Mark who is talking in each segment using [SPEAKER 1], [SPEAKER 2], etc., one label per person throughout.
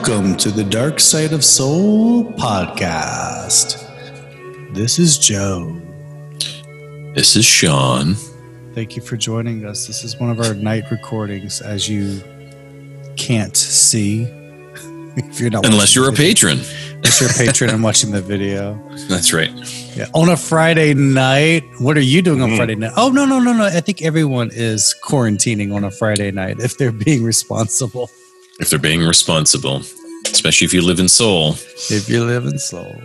[SPEAKER 1] Welcome to the Dark Side of Seoul podcast. This is Joe.
[SPEAKER 2] This is Sean.
[SPEAKER 1] Thank you for joining us. This is one of our night recordings, as you can't see. If you're not
[SPEAKER 2] Unless you're a patron.
[SPEAKER 1] Unless you're a patron and watching the video.
[SPEAKER 2] That's right.
[SPEAKER 1] Yeah. On a Friday night. What are you doing on Friday night? Oh, no. I think everyone is quarantining on a Friday night if they're being responsible.
[SPEAKER 2] If they're being responsible. Especially if you live in Seoul.
[SPEAKER 1] If you live in Seoul.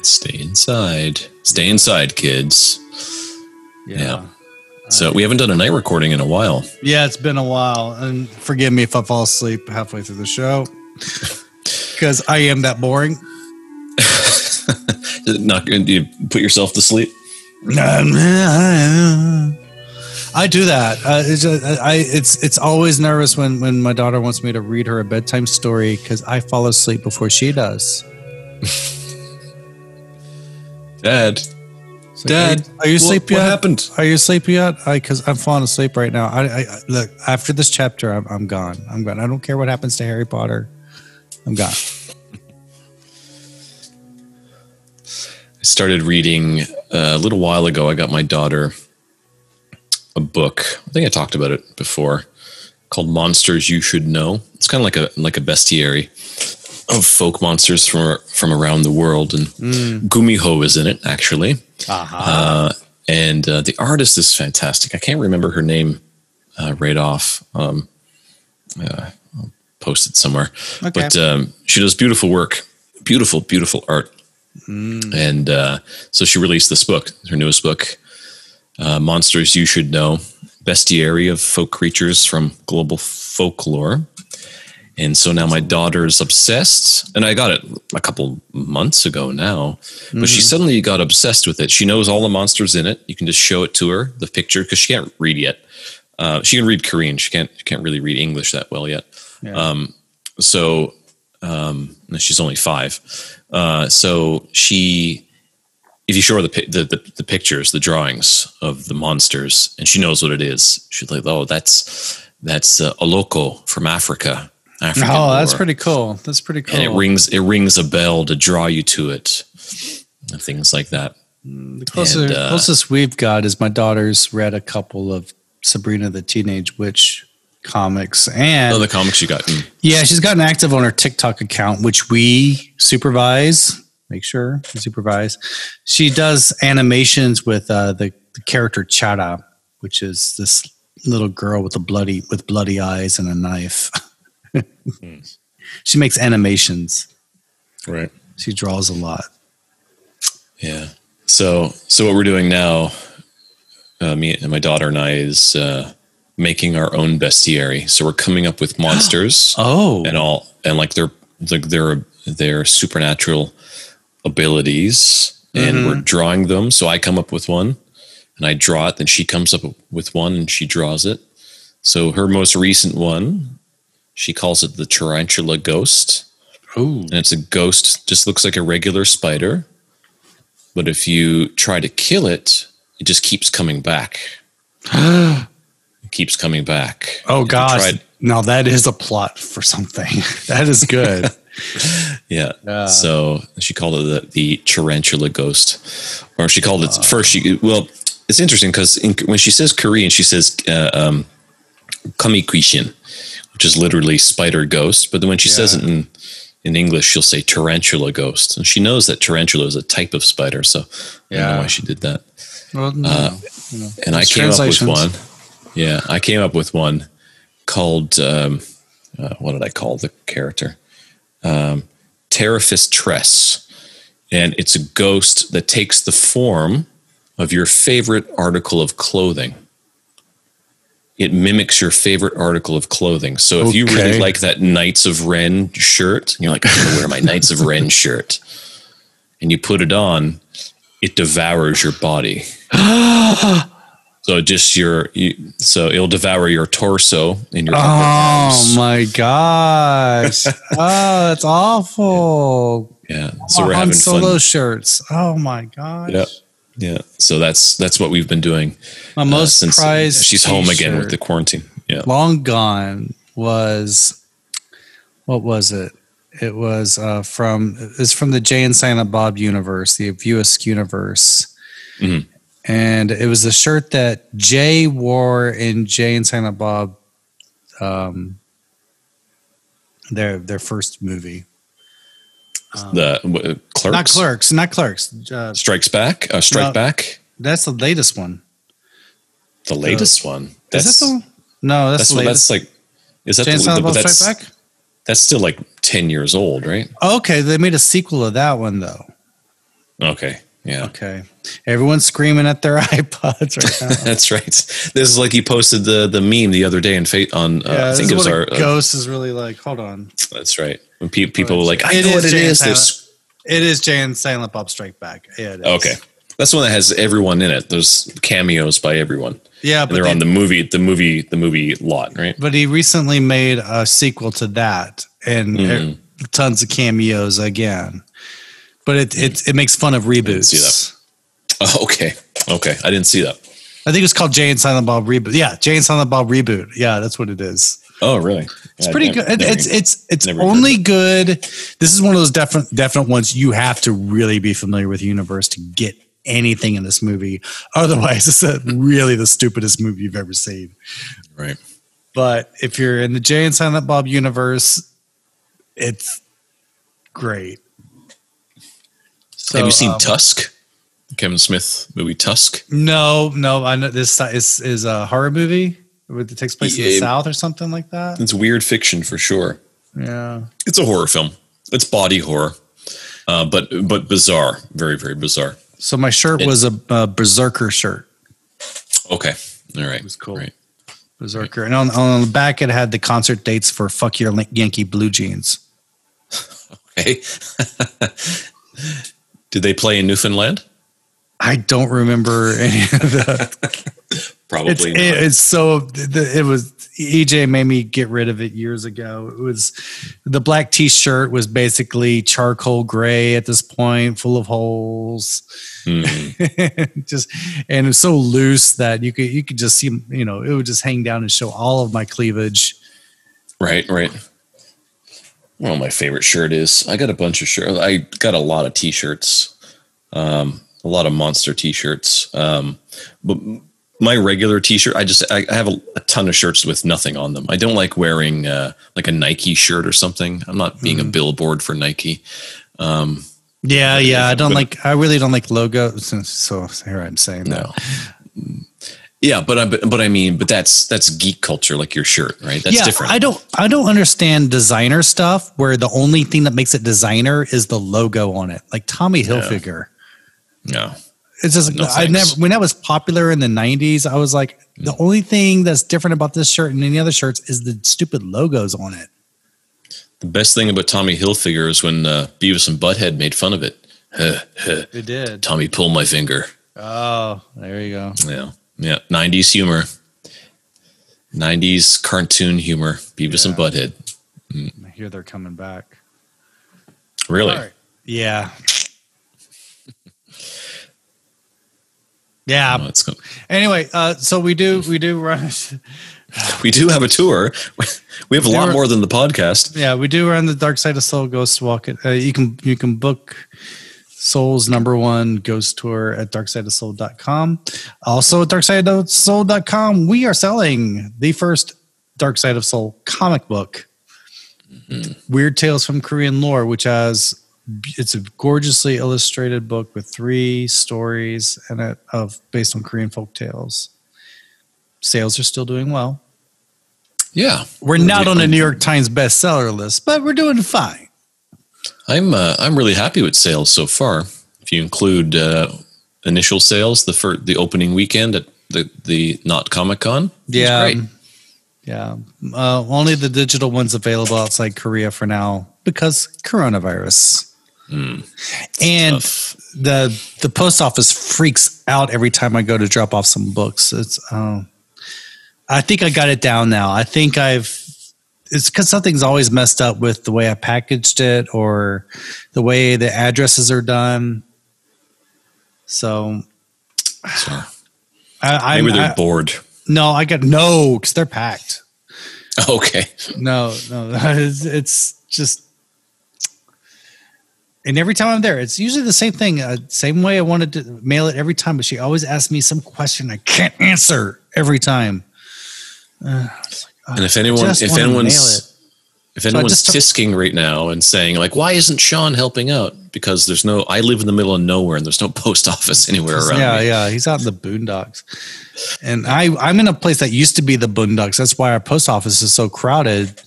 [SPEAKER 2] Stay inside. Stay inside, kids. Yeah. So we haven't done a night recording in a while.
[SPEAKER 1] Yeah, it's been a while. And forgive me if I fall asleep halfway through the show. Because I am that boring.
[SPEAKER 2] Not going to put yourself to sleep?
[SPEAKER 1] I do that. It's always nervous when my daughter wants me to read her a bedtime story because I fall asleep before she does.
[SPEAKER 2] Dad,
[SPEAKER 1] are you asleep yet?
[SPEAKER 2] What happened?
[SPEAKER 1] Are you asleep yet? Because I'm falling asleep right now. I look, after this chapter, I'm gone. I don't care what happens to Harry Potter. I'm gone.
[SPEAKER 2] I started reading a little while ago. I got my daughter a book. I think I talked about it before, called Monsters You Should Know. It's kind of like a bestiary of folk monsters from around the world, and Gumiho is in it actually. And the artist is fantastic. I can't remember her name right off. I'll post it somewhere. Okay. But she does beautiful work, beautiful art. And so she released this book, her newest book, Monsters You Should Know, bestiary of folk creatures from global folklore. And so now my daughter's obsessed, and I got it a couple months ago now, but she suddenly got obsessed with it. She knows all the monsters in it. You can just show it to her, the picture, because she can't read yet. She can read Korean. She can't really read English that well yet. Yeah. She's only 5. So if you show her the pictures, the drawings of the monsters, and she knows what it is, she's like, "Oh, that's a loco from Africa." African lore.
[SPEAKER 1] That's pretty cool. That's pretty cool.
[SPEAKER 2] And it rings a bell to draw you to it, and things like that.
[SPEAKER 1] The closest we've got is my daughter's read a couple of Sabrina the Teenage Witch comics, and
[SPEAKER 2] the comics you got.
[SPEAKER 1] Yeah, she's gotten active on her TikTok account, which we supervise. Make sure we supervise. She does animations with the character Chara, which is this little girl with bloody eyes and a knife. She makes animations.
[SPEAKER 2] Right.
[SPEAKER 1] She draws a lot.
[SPEAKER 2] Yeah. So what we're doing now, me and my daughter and I, is making our own bestiary. So we're coming up with monsters. And like their supernatural abilities, and we're drawing them. So I come up with one and I draw it, then she comes up with one and she draws it. So her most recent one, she calls it the tarantula ghost.
[SPEAKER 1] Ooh.
[SPEAKER 2] And it's a ghost, just looks like a regular spider, but if you try to kill it, it just keeps coming back. It keeps coming back.
[SPEAKER 1] Oh gosh. Now that is a plot for something. That is good.
[SPEAKER 2] Yeah. So she called it the tarantula ghost, or she called it first. It's interesting because when she says Korean, she says kamikwishin, which is literally spider ghost. But then when she says it in English, she'll say tarantula ghost, and she knows that tarantula is a type of spider. So I don't know why she did that.
[SPEAKER 1] Well,
[SPEAKER 2] and I came up with one. Yeah, I came up with one called what did I call the character? Terrafist Tress, and it's a ghost that takes the form of your favorite article of clothing. It mimics your favorite article of clothing. So if you really like that Knights of Ren shirt, and you're like, I'm going to wear my Knights of Ren shirt, and you put it on, it devours your body. So so it'll devour your torso and your
[SPEAKER 1] Oh my gosh. Oh, that's awful.
[SPEAKER 2] Yeah. So we're having
[SPEAKER 1] Solo
[SPEAKER 2] fun.
[SPEAKER 1] Shirts. Oh my gosh.
[SPEAKER 2] Yeah. So that's what we've been doing.
[SPEAKER 1] My most prized
[SPEAKER 2] she's home again with the quarantine. Yeah.
[SPEAKER 1] Long gone was What was it? It was from the Jay and Silent Bob universe, the Viewisk universe.
[SPEAKER 2] Mm-hmm.
[SPEAKER 1] And it was the shirt that Jay wore in Jay and Silent Bob, their first movie.
[SPEAKER 2] Clerks?
[SPEAKER 1] Not Clerks.
[SPEAKER 2] Strikes Back? Strike Back?
[SPEAKER 1] That's the latest one.
[SPEAKER 2] The latest one?
[SPEAKER 1] Is that the one? No, that's the latest.
[SPEAKER 2] That's like, is that
[SPEAKER 1] Jay and Silent Bob Strike Back?
[SPEAKER 2] That's still like 10 years old, right?
[SPEAKER 1] Okay, they made a sequel of that one, though.
[SPEAKER 2] Okay, yeah.
[SPEAKER 1] Okay. Everyone's screaming at their iPods right now.
[SPEAKER 2] That's right. This is like you posted the meme the other day I think it was our
[SPEAKER 1] Ghost is really like, hold on.
[SPEAKER 2] That's right. When people were like, I know what it is.
[SPEAKER 1] It is Jay and Silent Bob Strike Back. Yeah, it is.
[SPEAKER 2] Okay. That's the one that has everyone in it. There's cameos by everyone.
[SPEAKER 1] Yeah,
[SPEAKER 2] but they're on the movie lot, right?
[SPEAKER 1] But he recently made a sequel to that and tons of cameos again. But it makes fun of reboots. I didn't see that.
[SPEAKER 2] Oh, okay. I didn't see that.
[SPEAKER 1] I think it's called Jay and Silent Bob Reboot. Yeah, Jay and Silent Bob Reboot. Yeah, that's what it is.
[SPEAKER 2] Oh, really?
[SPEAKER 1] It's pretty good. It's only good. This is one of those definite ones you have to really be familiar with the universe to get anything in this movie. Otherwise, it's really the stupidest movie you've ever seen.
[SPEAKER 2] Right.
[SPEAKER 1] But if you're in the Jay and Silent Bob universe, it's great. So,
[SPEAKER 2] have you seen Tusk? Kevin Smith movie Tusk?
[SPEAKER 1] No. I know this is a horror movie. It takes place in the South or something like that.
[SPEAKER 2] It's weird fiction for sure.
[SPEAKER 1] Yeah.
[SPEAKER 2] It's a horror film. It's body horror, but bizarre. Very, very bizarre.
[SPEAKER 1] So my shirt was a Berserker shirt.
[SPEAKER 2] Okay. All right.
[SPEAKER 1] It was cool.
[SPEAKER 2] Right.
[SPEAKER 1] Berserker. And on the back, it had the concert dates for Fuck Your Yankee Blue Jeans.
[SPEAKER 2] Okay. Did they play in Newfoundland?
[SPEAKER 1] I don't remember any of that.
[SPEAKER 2] Probably not.
[SPEAKER 1] It was EJ made me get rid of it years ago. It was the black t-shirt was basically charcoal gray at this point, full of holes.
[SPEAKER 2] Mm-hmm.
[SPEAKER 1] And it was so loose that you could just see, it would just hang down and show all of my cleavage.
[SPEAKER 2] Right. Well, my favorite shirt is I got a bunch of shirts. I got a lot of t-shirts, a lot of Monster t-shirts. But my regular t-shirt, I have a ton of shirts with nothing on them. I don't like wearing like a Nike shirt or something. I'm not being a billboard for Nike. I really don't like logos. So here I'm saying that. Yeah, but that's geek culture, like your shirt, right? That's different.
[SPEAKER 1] I don't understand designer stuff where the only thing that makes it designer is the logo on it, like Tommy Hilfiger.
[SPEAKER 2] No.
[SPEAKER 1] It's just when that was popular in the 90s, I was like, the only thing that's different about this shirt and any other shirts is the stupid logos on it.
[SPEAKER 2] The best thing about Tommy Hilfiger is when Beavis and Butthead made fun of it.
[SPEAKER 1] They did.
[SPEAKER 2] Tommy, pull my finger.
[SPEAKER 1] Oh, there you go.
[SPEAKER 2] Yeah. 90s humor. 90s cartoon humor. Beavis and Butthead.
[SPEAKER 1] I hear they're coming back.
[SPEAKER 2] Really?
[SPEAKER 1] Right. Yeah. Yeah.
[SPEAKER 2] Oh, it's good.
[SPEAKER 1] Anyway, so we do run.
[SPEAKER 2] We do have a tour. We have a lot more than the podcast.
[SPEAKER 1] Yeah, we do run the Dark Side of Soul Ghost Walk. You can book Soul's #1 ghost tour at darksideofsoul.com. Also at darksideofsoul.com, we are selling the first Dark Side of Soul comic book, Weird Tales from Korean Lore, which it's a gorgeously illustrated book with 3 stories in it based on Korean folk tales. Sales are still doing well.
[SPEAKER 2] Yeah,
[SPEAKER 1] we're not on the New York Times bestseller list, but we're doing fine.
[SPEAKER 2] I'm really happy with sales so far. If you include initial sales, the opening weekend at the Not Comic Con,
[SPEAKER 1] great. Yeah, only the digital ones available outside Korea for now because coronavirus. And
[SPEAKER 2] tough.
[SPEAKER 1] the post office freaks out every time I go to drop off some books. I think I got it down now. I think it's because something's always messed up with the way I packaged it or the way the addresses are done. So
[SPEAKER 2] maybe they're bored.
[SPEAKER 1] No, because they're packed.
[SPEAKER 2] Okay.
[SPEAKER 1] No, it's just, and every time I'm there, it's usually the same thing. Same way I wanted to mail it every time, but she always asks me some question I can't answer every time.
[SPEAKER 2] And if anyone's tisking right now and saying like, why isn't Sean helping out? Because I live in the middle of nowhere and there's no post office anywhere around me.
[SPEAKER 1] Yeah. He's out in the boondocks. And I'm in a place that used to be the boondocks. That's why our post office is so crowded.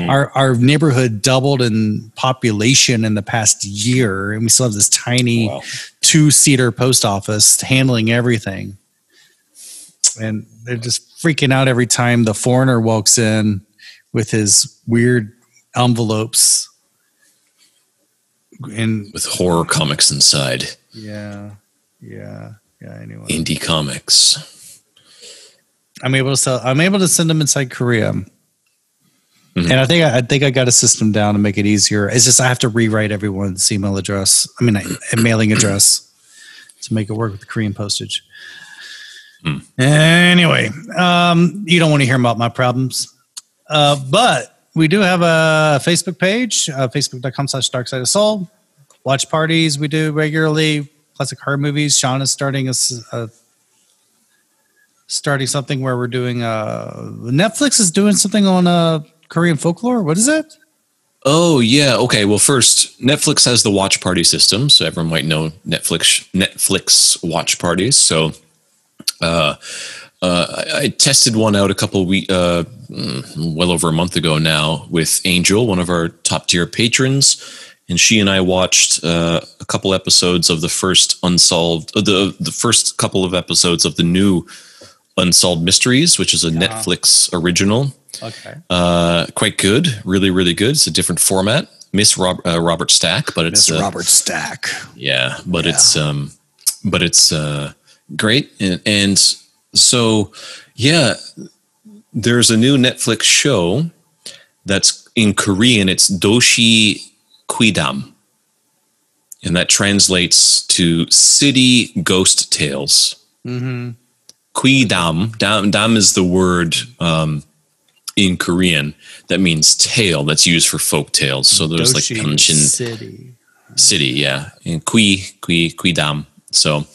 [SPEAKER 1] Our neighborhood doubled in population in the past year. And we still have this tiny 2-seater post office handling everything. And they're just freaking out every time the foreigner walks in with his weird envelopes and
[SPEAKER 2] with horror comics inside.
[SPEAKER 1] Yeah. Anyway,
[SPEAKER 2] indie comics.
[SPEAKER 1] I'm able to send them inside Korea, and I think I got a system down to make it easier. It's just I have to rewrite everyone's email address. I mean, a mailing address to make it work with the Korean postage. Anyway, you don't want to hear about my problems. But we do have a Facebook page, facebook.com/darksideofsoul. Watch parties we do regularly, classic horror movies. Sean is starting something where we're doing Netflix is doing something on Korean folklore. What is it?
[SPEAKER 2] Oh yeah, okay. Well, first, Netflix has the watch party system, so everyone might know Netflix watch parties. So I tested one out a couple weeks, well over a month ago now, with Angel, one of our top tier patrons, and she and I watched a couple episodes of the first the first couple of episodes of the new Unsolved Mysteries, which is a Netflix original.
[SPEAKER 1] Okay.
[SPEAKER 2] Quite good, really, really good. It's a different format. Robert Stack, but it's
[SPEAKER 1] Robert Stack.
[SPEAKER 2] Yeah, but it's great, and so yeah, there's a new Netflix show that's in Korean. It's Doshi Quidam, and that translates to City Ghost Tales. Mm-hmm. Quidam, dam is the word in Korean that means tale that's used for folk tales. So there's
[SPEAKER 1] Doshi,
[SPEAKER 2] like Kanshin city, yeah, and Quidam. So,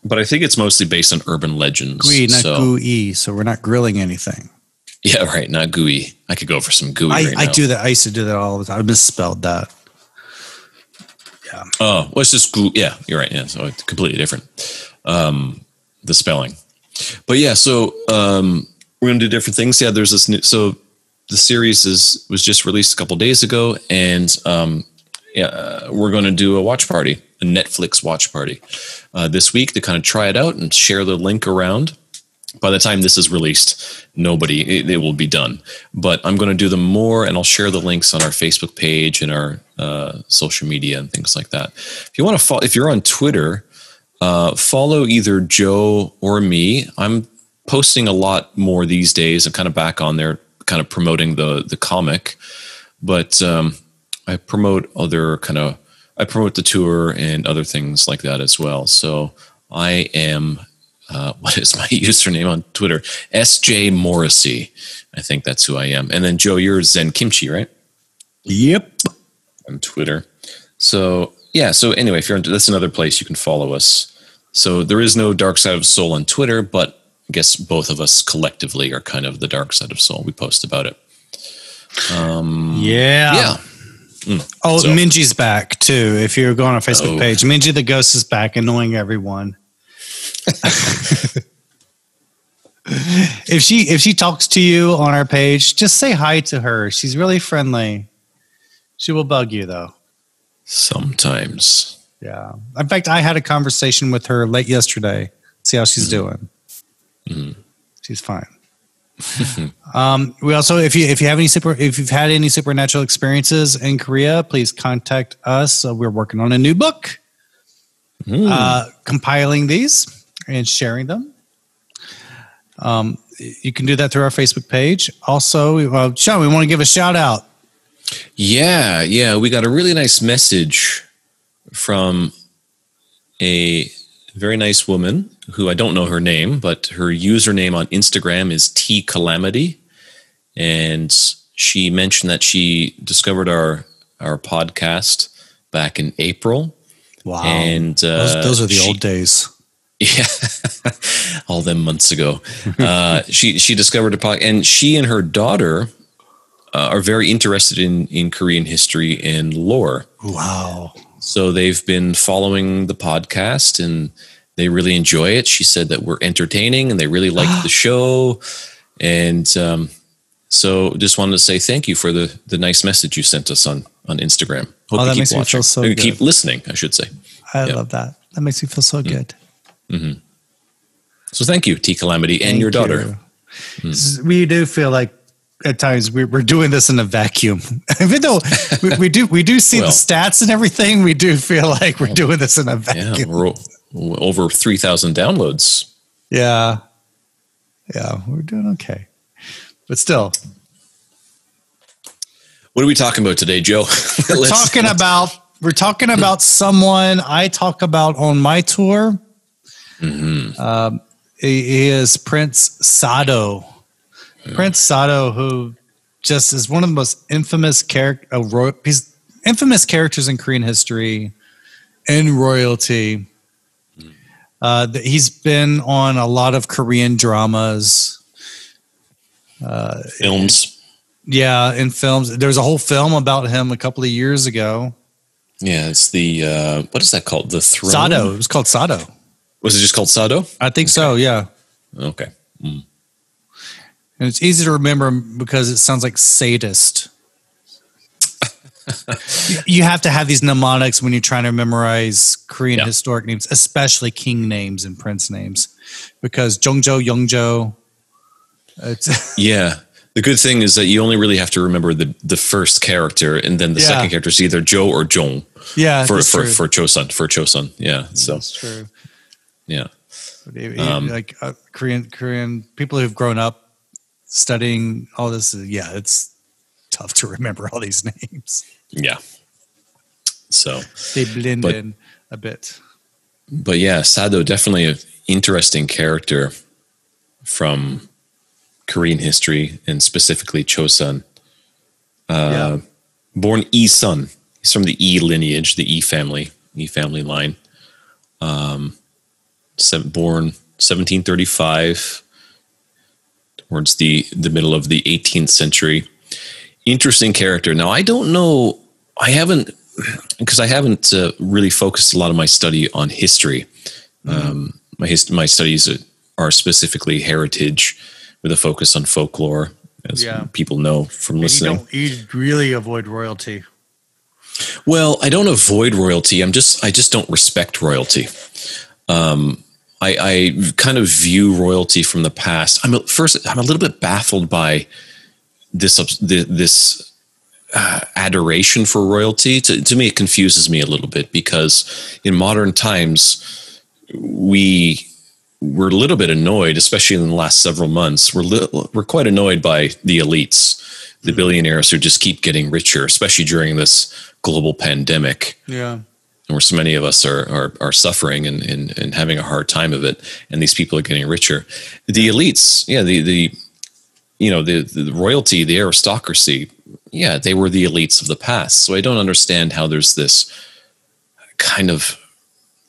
[SPEAKER 2] but I think it's mostly based on urban legends.
[SPEAKER 1] Gui, not gooey, so we're not grilling anything.
[SPEAKER 2] Yeah, right. Not gooey. I could go for some gooey right now.
[SPEAKER 1] I do that. I used to do that all the time. I misspelled that. Yeah.
[SPEAKER 2] Oh, well, it's just glue. Yeah, you're right. Yeah, so it's completely different. The spelling. But yeah, so we're going to do different things. Yeah, there's this new, so the series was just released a couple days ago, and we're going to do a watch party, a Netflix watch party this week to kind of try it out and share the link around. By the time this is released, it will be done. But I'm going to do them more, and I'll share the links on our Facebook page and our social media and things like that. If you want to follow, if you're on Twitter, follow either Joe or me. I'm posting a lot more these days. I'm kind of back on there, kind of promoting the comic, but I promote I promote the tour and other things like that as well. So I am. What is my username on Twitter? SJ Morrissey. I think that's who I am. And then Joe, you're Zen Kimchi, right?
[SPEAKER 1] Yep.
[SPEAKER 2] On Twitter. So yeah. So anyway, if you're that's another place you can follow us. So there is no Dark Side of Soul on Twitter, but I guess both of us collectively are kind of the Dark Side of Soul. We post about it.
[SPEAKER 1] Yeah. Minji's back too. If you're going on our Facebook page, Minji the Ghost is back, annoying everyone. If she talks to you on our page, just say hi to her. She's really friendly. She will bug you though.
[SPEAKER 2] Sometimes.
[SPEAKER 1] Yeah. In fact, I had a conversation with her late yesterday. See how she's doing. Mm-hmm. She's fine. We also, if you've had any supernatural experiences in Korea, please contact us. We're working on a new book, compiling these and sharing them. You can do that through our Facebook page. Also, Sean, we want to give a shout out. Yeah.
[SPEAKER 2] We got a really nice message from a very nice woman who I don't know her name, but her username on Instagram is T Calamity. And she mentioned that she discovered our podcast back in April.
[SPEAKER 1] Wow.
[SPEAKER 2] And
[SPEAKER 1] those are the old days.
[SPEAKER 2] Yeah. All them months ago. She discovered a podcast, and she and her daughter are very interested in Korean history and lore.
[SPEAKER 1] Wow. So
[SPEAKER 2] they've been following the podcast and they really enjoy it. She said that we're entertaining and they really like the show. And so just wanted to say thank you for the nice message you sent us on Instagram. Hope you keep watching.
[SPEAKER 1] So good.
[SPEAKER 2] Keep listening, I should say.
[SPEAKER 1] I love that. That makes me feel so good.
[SPEAKER 2] Mm-hmm. So thank you, T Calamity, and your daughter.
[SPEAKER 1] We do feel like at times we're doing this in a vacuum. Even though we do see the stats and everything, we do feel like we're doing this in a vacuum.
[SPEAKER 2] Yeah, we're over 3,000 downloads.
[SPEAKER 1] Yeah, we're doing okay, but still.
[SPEAKER 2] What are we talking about today, Joe?
[SPEAKER 1] We're talking about someone I talk about on my tour. Mm-hmm. He is Prince Sado. Prince Sado, who just is one of the most infamous characters in Korean history and royalty. He's been on a lot of Korean dramas,
[SPEAKER 2] films.
[SPEAKER 1] In films. There was a whole film about him a couple of years ago. Yeah,
[SPEAKER 2] it's the what is that called? The Throne.
[SPEAKER 1] Sado. It was called Sado. Was
[SPEAKER 2] it just called Sado?
[SPEAKER 1] I think so. Yeah.
[SPEAKER 2] Okay. Mm.
[SPEAKER 1] And it's easy to remember because it sounds like sadist. You have to have these mnemonics when you're trying to memorize Korean historic names, especially king names and prince names, because Jongjo, Youngjo.
[SPEAKER 2] Yeah. The good thing is that you only really have to remember the first character, and then the second character is either Jo or Jong.
[SPEAKER 1] Yeah,
[SPEAKER 2] for Chosun. For Chosun. Yeah. So
[SPEAKER 1] that's true.
[SPEAKER 2] Yeah.
[SPEAKER 1] Like Korean people who've grown up studying all this, it's tough to remember all these names.
[SPEAKER 2] Yeah. So
[SPEAKER 1] they blend in a bit.
[SPEAKER 2] But yeah, Sado, definitely an interesting character from Korean history and specifically Chosun. Born Yi-sun. He's from the Yi lineage, the Yi family line. Born 1735. Towards the middle of the 18th century. Interesting character. Now, I don't know, I haven't really focused a lot of my study on history. My studies are specifically heritage with a focus on folklore, as people know from listening.
[SPEAKER 1] You really avoid royalty.
[SPEAKER 2] Well, I don't avoid royalty. I just don't respect royalty. I kind of view royalty from the past. I'm a little bit baffled by this adoration for royalty. To me, it confuses me a little bit because in modern times, we're a little bit annoyed, especially in the last several months. We're quite annoyed by the elites, the billionaires who just keep getting richer, especially during this global pandemic.
[SPEAKER 1] Yeah.
[SPEAKER 2] Where so many of us are suffering and having a hard time of it, and these people are getting richer. The elites, the royalty, the aristocracy, they were the elites of the past. So I don't understand how there's this kind of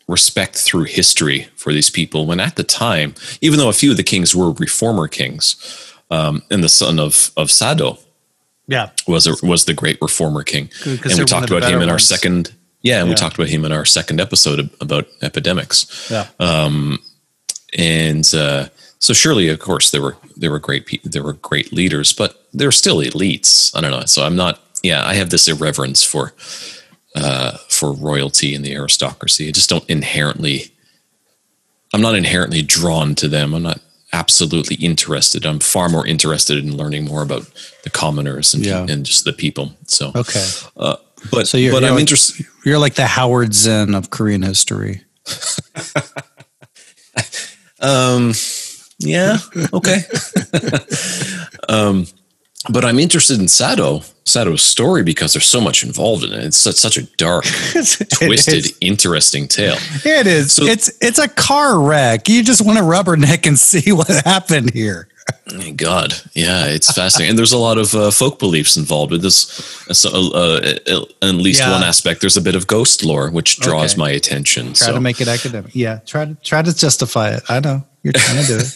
[SPEAKER 2] respect through history for these people when at the time, even though a few of the kings were reformer kings, and the son of Sado, was the great reformer king, and we talked about him in our second. Yeah, and we talked about him in our second episode about epidemics. Yeah. So surely, of course, there were great leaders, but they're still elites. I don't know. So I'm not. Yeah, I have this irreverence for royalty and the aristocracy. I just don't inherently. I'm not inherently drawn to them. I'm not absolutely interested. I'm far more interested in learning more about the commoners and just the people. So
[SPEAKER 1] okay.
[SPEAKER 2] But
[SPEAKER 1] you're
[SPEAKER 2] I'm
[SPEAKER 1] like,
[SPEAKER 2] interested.
[SPEAKER 1] You're like the Howard Zinn of Korean history.
[SPEAKER 2] Yeah. Okay. But I'm interested in Sado Sado's story because there's so much involved in it. It's such a dark, twisted, interesting tale.
[SPEAKER 1] It is. So, it's a car wreck. You just want to rubberneck and see what happened here.
[SPEAKER 2] God, yeah, it's fascinating. And there's a lot of folk beliefs involved with this. At least one aspect, there's a bit of ghost lore, which draws my attention.
[SPEAKER 1] Try to make it academic. Yeah, try to justify it. I know you're trying to do it.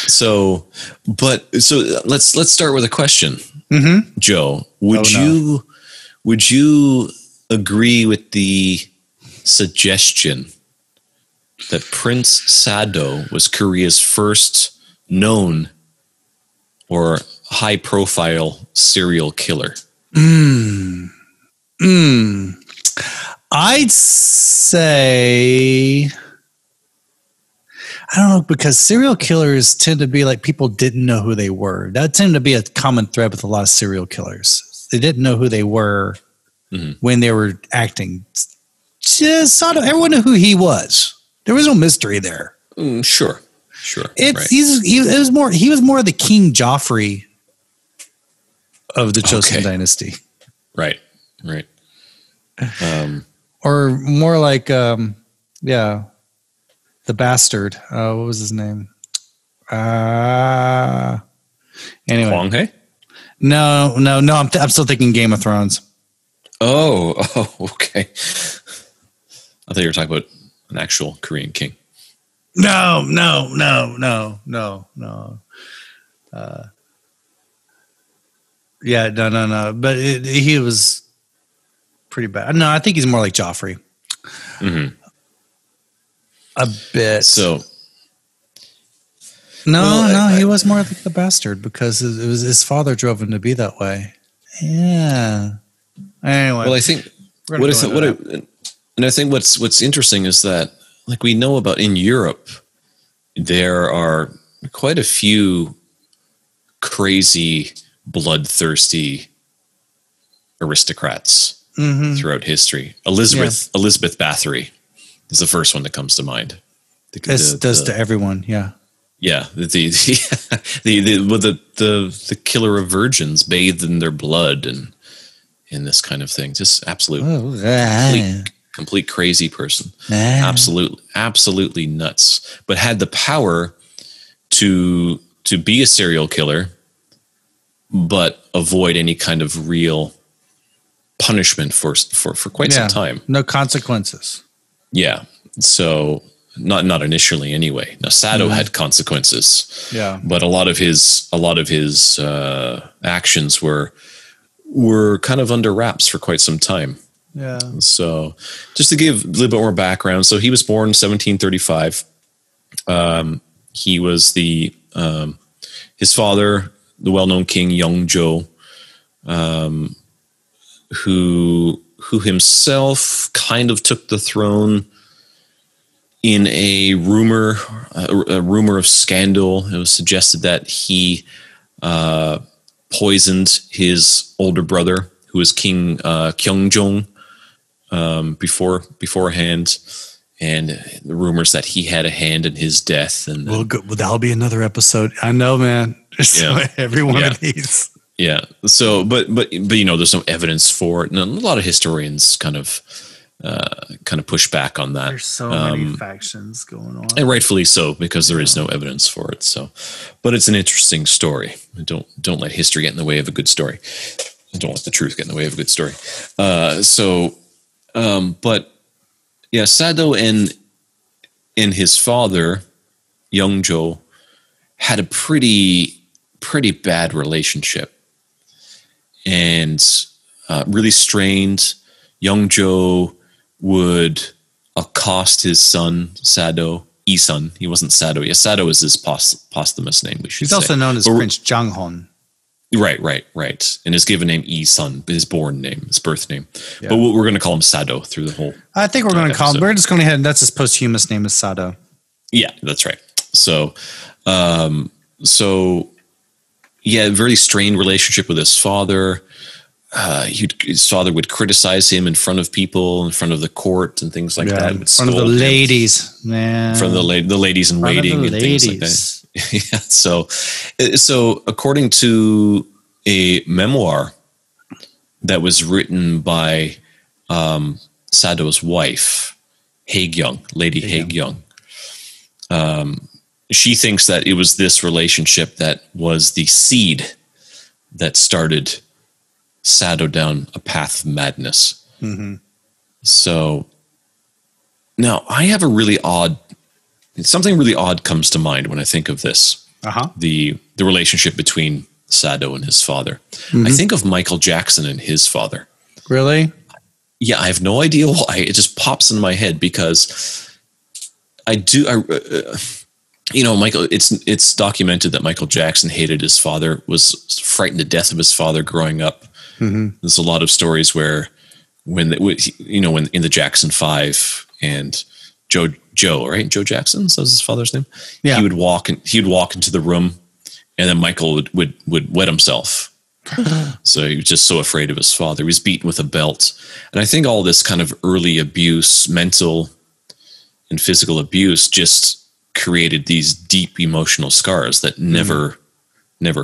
[SPEAKER 2] So let's start with a question, Joe. Would you agree with the suggestion that Prince Sado was Korea's first known or high-profile serial killer?
[SPEAKER 1] I'd say, I don't know, because serial killers tend to be like people didn't know who they were. That tended to be a common thread with a lot of serial killers. They didn't know who they were when they were acting. Just Sado, everyone knew who he was. There was no mystery there.
[SPEAKER 2] Sure.
[SPEAKER 1] He was more of the King Joffrey of the Joseon dynasty.
[SPEAKER 2] Right.
[SPEAKER 1] Or more like, the bastard. What was his name? Anyway.
[SPEAKER 2] Hwang Hei?
[SPEAKER 1] No. I'm still thinking Game of Thrones.
[SPEAKER 2] Oh, okay. I thought you were talking about an actual Korean king.
[SPEAKER 1] No. No. But he was pretty bad. No, I think he's more like Joffrey. A bit.
[SPEAKER 2] So.
[SPEAKER 1] He was more like the bastard because it was his father drove him to be that way. Yeah. Anyway.
[SPEAKER 2] Well, I think and I think what's interesting is that, like, we know about in Europe, there are quite a few crazy, bloodthirsty aristocrats throughout history. Elizabeth Bathory is the first one that comes to mind.
[SPEAKER 1] This does to everyone, yeah.
[SPEAKER 2] Yeah, the killer of virgins bathed in their blood and this kind of thing. Just complete crazy person. Absolutely nuts. But had the power to be a serial killer, but avoid any kind of real punishment for quite some time.
[SPEAKER 1] No consequences.
[SPEAKER 2] Yeah. So not initially anyway. Now Sado had consequences.
[SPEAKER 1] Yeah.
[SPEAKER 2] But a lot of his actions were kind of under wraps for quite some time.
[SPEAKER 1] Yeah.
[SPEAKER 2] So just to give a little bit more background. So he was born in 1735. He was his father, the well-known king Yeongjo, who himself kind of took the throne in a rumor of scandal. It was suggested that he poisoned his older brother, who was King Gyeongjong, beforehand, and the rumors that he had a hand in his death. And
[SPEAKER 1] well, that'll be another episode. I know, man. Every one of these.
[SPEAKER 2] Yeah. So, but there's no evidence for it, and a lot of historians kind of push back on that.
[SPEAKER 1] There's so many factions going on,
[SPEAKER 2] and rightfully so, because there is no evidence for it. So, but it's an interesting story. Don't let history get in the way of a good story. Don't let the truth get in the way of a good story. But yeah, Sado and his father, Yeongjo, had a pretty bad relationship, and really strained. Yeongjo would accost his son, Sado, Isun. He wasn't Sado. Yeah, Sado is his posthumous name, we should say.
[SPEAKER 1] He's also known as Prince Janghon.
[SPEAKER 2] Right. And his given name, Isun, his born name, his birth name. Yeah. But we're going to call him Sado through the whole.
[SPEAKER 1] I think we're going to call him. We're just going ahead. That's his posthumous name is Sado.
[SPEAKER 2] Yeah, that's right. So, very strained relationship with his father. His father would criticize him in front of people, in front of the court, and things like that.
[SPEAKER 1] In front of the ladies, man.
[SPEAKER 2] In front of the ladies in waiting and things like that. Yeah. So according to a memoir that was written by Sado's wife, Lady Hae-gyung. She thinks that it was this relationship that was the seed that started Sado down a path of madness. Mm-hmm. So now I have something really odd comes to mind when I think of this. The relationship between Sado and his father. Mm-hmm. I think of Michael Jackson and his father.
[SPEAKER 1] Really?
[SPEAKER 2] Yeah, I have no idea why. It just pops in my head because Michael, it's documented that Michael Jackson hated his father, was frightened to death of his father growing up. Mm-hmm. There's a lot of stories where when in the Jackson 5 and Joe Jackson, so his father's name. Yeah. He would walk into the room and then Michael would wet himself. So he was just so afraid of his father. He was beaten with a belt. And I think all this kind of early abuse, mental and physical abuse, just created these deep emotional scars that never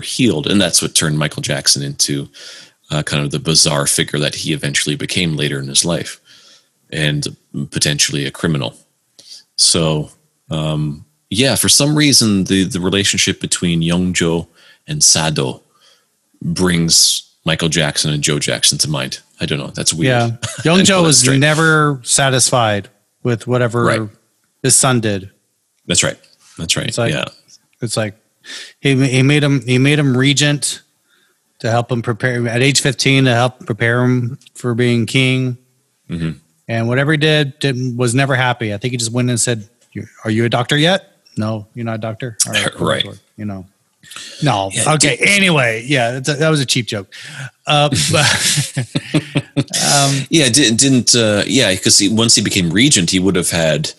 [SPEAKER 2] healed. And that's what turned Michael Jackson into kind of the bizarre figure that he eventually became later in his life, and potentially a criminal. So, for some reason, the relationship between Youngjo and Sado brings Michael Jackson and Joe Jackson to mind. I don't know. That's weird. Yeah.
[SPEAKER 1] Youngjo was never satisfied with whatever his son did.
[SPEAKER 2] That's right. It's like,
[SPEAKER 1] it's like he made him regent to help him prepare at age 15 to help prepare him for being king. Mm-hmm. And whatever he did was never happy. I think he just went and said, "Are you a doctor yet? No, you're not a doctor." All right. No. Yeah, okay. Anyway, that was a cheap joke.
[SPEAKER 2] Because once he became regent, he would have had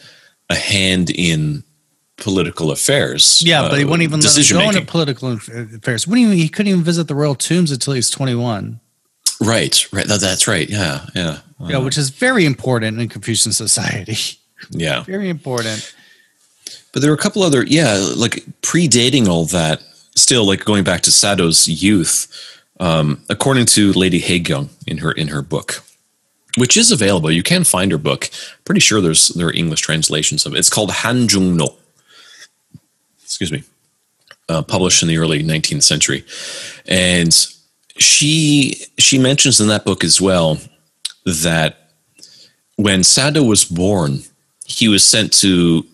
[SPEAKER 2] a hand in political affairs.
[SPEAKER 1] Yeah, but he wouldn't even let him go into political affairs. He couldn't even visit the royal tombs until he was 21.
[SPEAKER 2] Right. That's right. Yeah.
[SPEAKER 1] Which is very important in Confucian society.
[SPEAKER 2] Yeah.
[SPEAKER 1] Very important.
[SPEAKER 2] But there were a couple other, like predating all that, still like going back to Sado's youth, according to Lady Hae-gyung in her book, which is available. You can find her book. Pretty sure there are English translations of it. It's called Hanjung No. Excuse me. Published in the early 19th century. And she mentions in that book as well that when Sado was born, he was sent to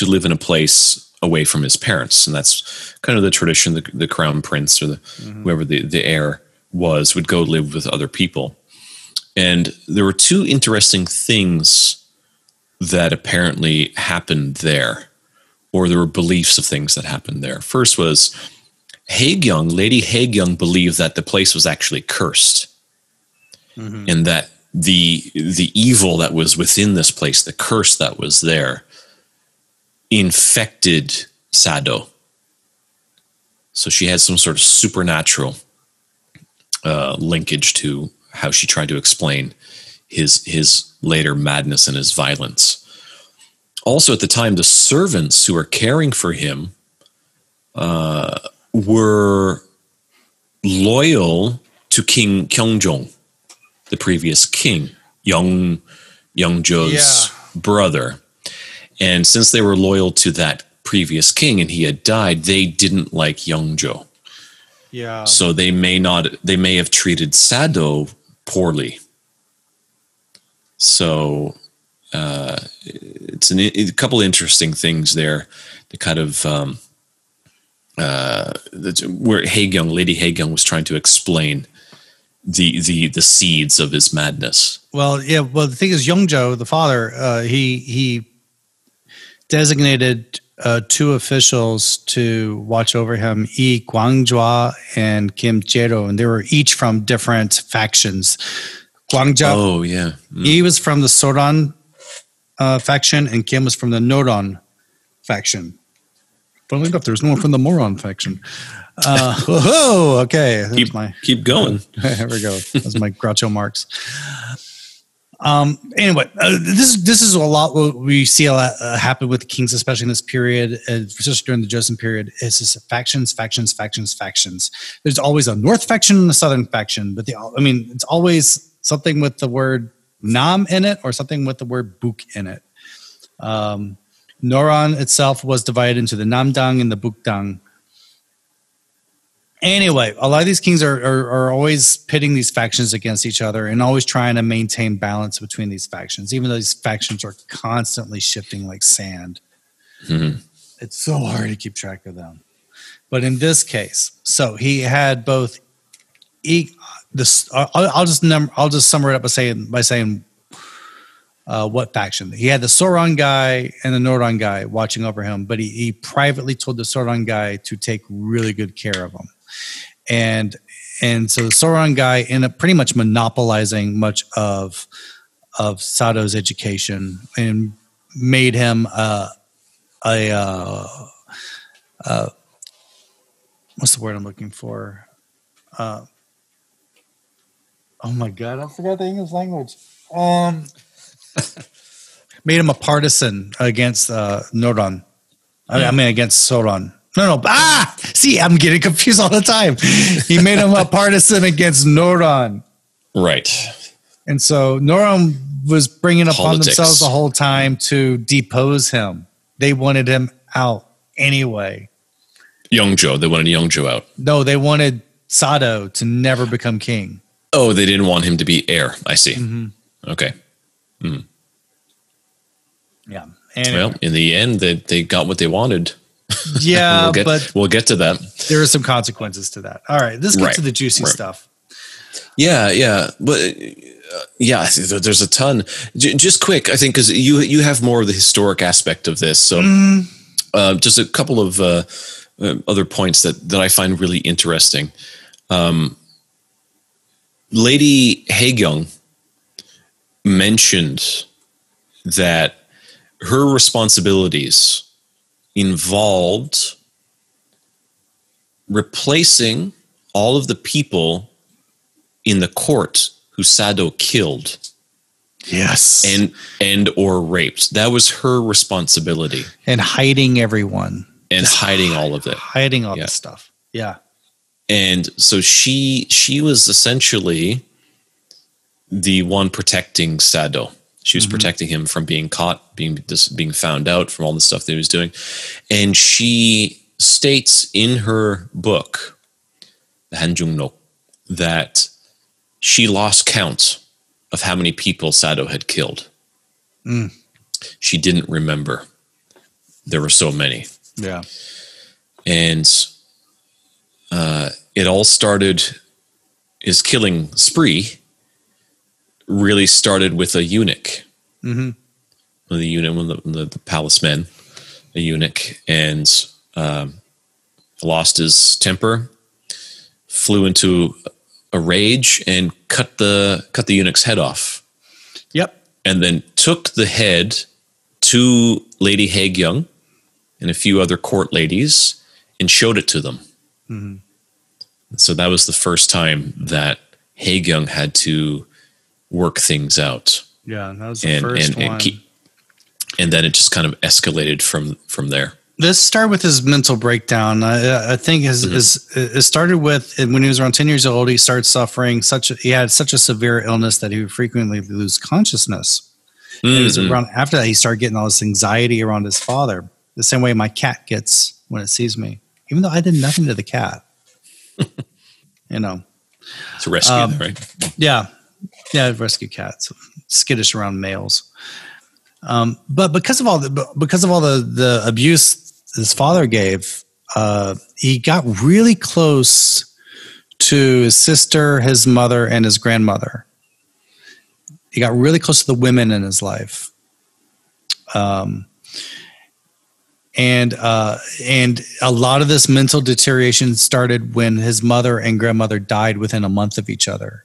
[SPEAKER 2] live in a place away from his parents, and that's kind of the tradition. The crown prince or whoever the heir would go live with other people. And there were two interesting things that apparently happened there, or there were beliefs of things that happened there. First was Lady Hae-gyung believed that the place was actually cursed, and that the evil that was within this place, the curse that was there, infected Sado. So she had some sort of supernatural linkage to how she tried to explain his later madness and his violence. Also, at the time, the servants who were caring for him were loyal to King Gyeongjong, the previous king, Youngjo's brother. And since they were loyal to that previous king and he had died, they didn't like Youngjo.
[SPEAKER 1] Yeah.
[SPEAKER 2] So they may have treated Sado poorly. So it's a couple of interesting things there. The kind of where Lady Hae-gyung was trying to explain the seeds of his madness.
[SPEAKER 1] Well, the thing is, Youngjo, the father, he designated two officials to watch over him, Lee Gwangjwa and Kim Jae-ro, and they were each from different factions. Gwangjwa, he was from the Soran faction, and Kim was from the Noron faction. Funnily enough, there's no one from the Moron faction. Okay.
[SPEAKER 2] Keep going.
[SPEAKER 1] There we go. That's my Groucho Marx. Anyway, this is a lot what we see a lot happen with the kings, especially in this period, especially during the Joseon period. It's just factions. There's always a north faction and a southern faction, but it's always something with the word nam in it or something with the word buk in it. Noron itself was divided into the namdang and the bukdang. Anyway, a lot of these kings are always pitting these factions against each other and always trying to maintain balance between these factions, even though these factions are constantly shifting like sand. Mm-hmm. It's so hard to keep track of them. But in this case, so he had both. I'll just sum it up by saying what faction he had: the Soron guy and the Noron guy watching over him, but he privately told the Soron guy to take really good care of him. And so the Soron guy ended up pretty much monopolizing much of Sado's education and made him what's the word I'm looking for? Oh my God, I forgot the English language. Made him a partisan against Noron. Against Soron. No. See, I'm getting confused all the time. He made him a partisan against Noron.
[SPEAKER 2] Right.
[SPEAKER 1] And so Noron was bringing upon themselves the whole time to depose him. They wanted him out anyway.
[SPEAKER 2] They wanted Youngjo out.
[SPEAKER 1] No, they wanted Sado to never become king.
[SPEAKER 2] Oh, they didn't want him to be heir. I see. Mm-hmm. Okay. Mm.
[SPEAKER 1] Yeah.
[SPEAKER 2] Anyway. Well, in the end, they got what they wanted.
[SPEAKER 1] Yeah,
[SPEAKER 2] we'll get to that.
[SPEAKER 1] There are some consequences to that. All right, let's get to the juicy stuff.
[SPEAKER 2] Yeah, but there's a ton. Just quick, I think, because you have more of the historic aspect of this. So, just a couple of other points that I find really interesting. Lady Haegyung mentioned that her responsibilities involved replacing all of the people in the court who Sado killed.
[SPEAKER 1] Yes.
[SPEAKER 2] And or raped. That was her responsibility.
[SPEAKER 1] And hiding everyone.
[SPEAKER 2] And hiding all of it.
[SPEAKER 1] Hiding all this stuff. Yeah.
[SPEAKER 2] And so she was essentially the one protecting Sado. She was protecting him from being caught, being found out, from all the stuff that he was doing. And she states in her book, the Hanjungnok, that she lost count of how many people Sado had killed. Mm. She didn't remember. There were so many.
[SPEAKER 1] Yeah.
[SPEAKER 2] And it all started, his killing spree really started with a eunuch. Mm-hmm. One of the palace men, a eunuch, and lost his temper, flew into a rage, and cut the eunuch's head off.
[SPEAKER 1] Yep. And
[SPEAKER 2] then took the head to Lady Haegyung and a few other court ladies and showed it to them. Mm-hmm. So that was the first time that Haegyung had to work things out.
[SPEAKER 1] Yeah, that was the first one.
[SPEAKER 2] And then it just kind of escalated from there.
[SPEAKER 1] Let's start with his mental breakdown. I think it started with when he was around 10 years old. He started suffering he had such a severe illness that he would frequently lose consciousness. Mm-hmm. It was around after that he started getting all this anxiety around his father, the same way my cat gets when it sees me, even though I did nothing to the cat.
[SPEAKER 2] It's a rescue, right?
[SPEAKER 1] Yeah, rescue cats, skittish around males. But because of all the abuse his father gave, he got really close to his sister, his mother, and his grandmother. He got really close to the women in his life. And a lot of this mental deterioration started when his mother and grandmother died within a month of each other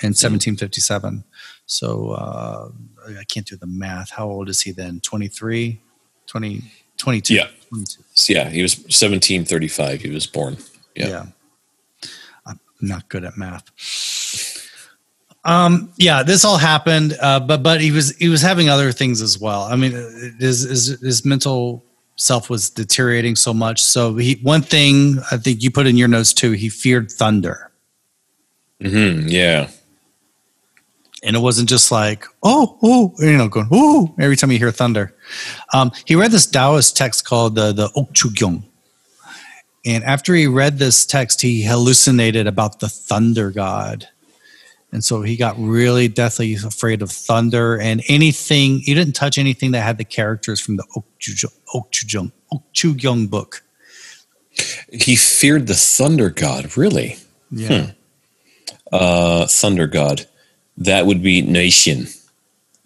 [SPEAKER 1] in 1757. So I can't do the math. How old is he then? 23? 22?
[SPEAKER 2] Yeah. 22. Yeah, he was 1735. He was born. Yeah.
[SPEAKER 1] I'm not good at math. Yeah, this all happened, but he was having other things as well. I mean, his mental self was deteriorating so much. So one thing I think you put in your notes too, he feared thunder.
[SPEAKER 2] Mm-hmm, yeah.
[SPEAKER 1] And it wasn't just like, going, oh, every time you hear thunder. He read this Taoist text called the Okchugyong. And after he read this text, he hallucinated about the thunder god. And so he got really deathly afraid of thunder and anything. He didn't touch anything that had the characters from the Okchugyong book.
[SPEAKER 2] He feared the thunder god, really?
[SPEAKER 1] Yeah.
[SPEAKER 2] Thunder god. That would be Naishin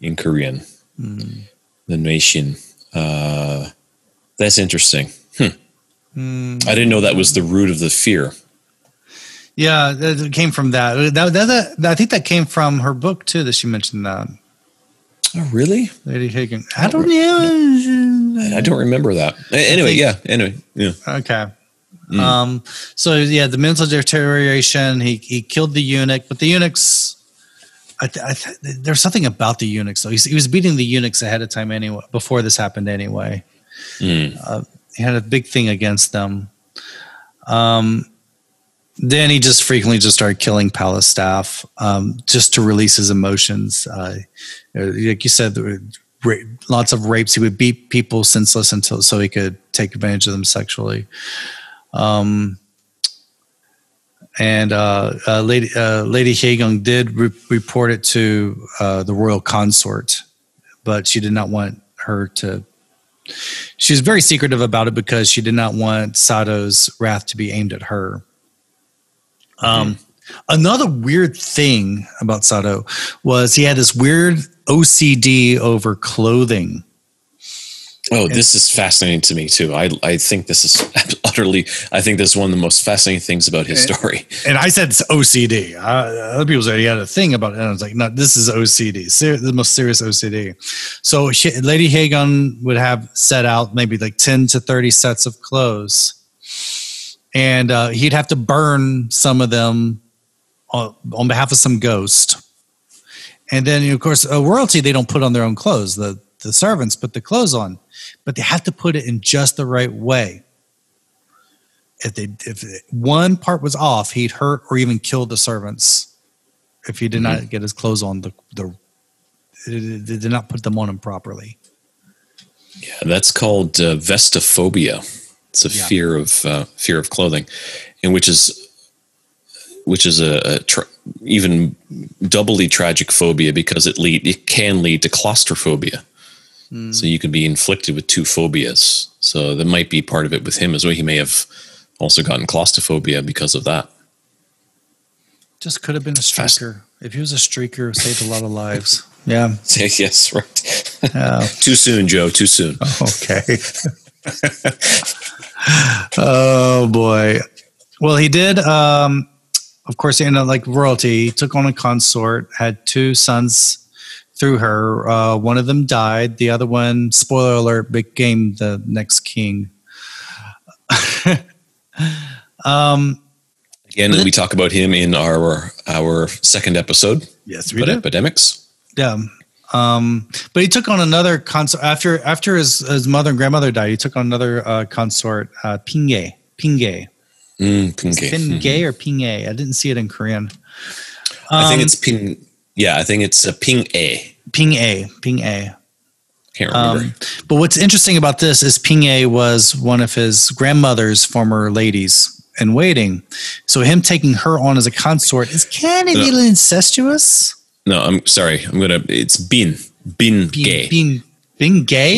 [SPEAKER 2] in Korean. The Naishin. That's interesting. I didn't know that was the root of the fear.
[SPEAKER 1] Yeah, it came from that. I think that came from her book too. That she mentioned that.
[SPEAKER 2] Oh, really?
[SPEAKER 1] Lady Hagen. I don't know.
[SPEAKER 2] I don't remember that. Anyway, yeah.
[SPEAKER 1] Okay. So yeah, the mental deterioration. He killed the eunuch, but the eunuchs. There's something about the eunuchs though. He was beating the eunuchs ahead of time anyway. Before this happened, anyway. He had a big thing against them. Then he just frequently started killing palace staff just to release his emotions. Like you said, lots of rapes. He would beat people senseless so he could take advantage of them sexually. And Lady Haegung did report it to the royal consort, but she did not want her to. She was very secretive about it because she did not want Sado's wrath to be aimed at her. Another weird thing about Sado was he had this weird OCD over clothing.
[SPEAKER 2] Oh, this is fascinating to me too. I think this is I think this is one of the most fascinating things about his story.
[SPEAKER 1] And I said it's OCD. Other people said he had a thing about it. And I was like, no, this is OCD. The most serious OCD. So Lady Haegun would have set out maybe like 10 to 30 sets of clothes. And he'd have to burn some of them on behalf of some ghost. And then, of course, royalty, they don't put on their own clothes. The servants put the clothes on. But they have to put it in just the right way. If one part was off, he'd hurt or even kill the servants if he did not get his clothes on. They did not put them on him properly.
[SPEAKER 2] Yeah, that's called vestophobia. It's a fear of clothing, and which is even doubly tragic phobia because it can lead to claustrophobia. So you could be inflicted with two phobias. So that might be part of it with him as well. He may have also gotten claustrophobia because of that.
[SPEAKER 1] Just could have been a streaker. If he was a streaker, it saved a lot of lives. Yeah.
[SPEAKER 2] Yes, right. Too soon, Joe. Too soon.
[SPEAKER 1] Okay. Oh boy. Well, he did. Of course, like royalty, he took on a consort, had two sons through her. One of them died. The other one, spoiler alert, became the next king.
[SPEAKER 2] Again, we talk about him in our second episode.
[SPEAKER 1] Yes, we did.
[SPEAKER 2] Epidemics.
[SPEAKER 1] Yeah. But he took on another consort after his mother and grandmother died. He took on another consort, Pingay. Pingay. Pingay or Pingay? I didn't see it in Korean.
[SPEAKER 2] I think it's Ping. Yeah, I think it's Pingay.
[SPEAKER 1] Pingay.
[SPEAKER 2] Can't remember.
[SPEAKER 1] But what's interesting about this is Pingay was one of his grandmother's former ladies in waiting. So him taking her on as a consort is kind of a little incestuous.
[SPEAKER 2] No, I'm sorry. It's Bin Gay.
[SPEAKER 1] Bin Gay?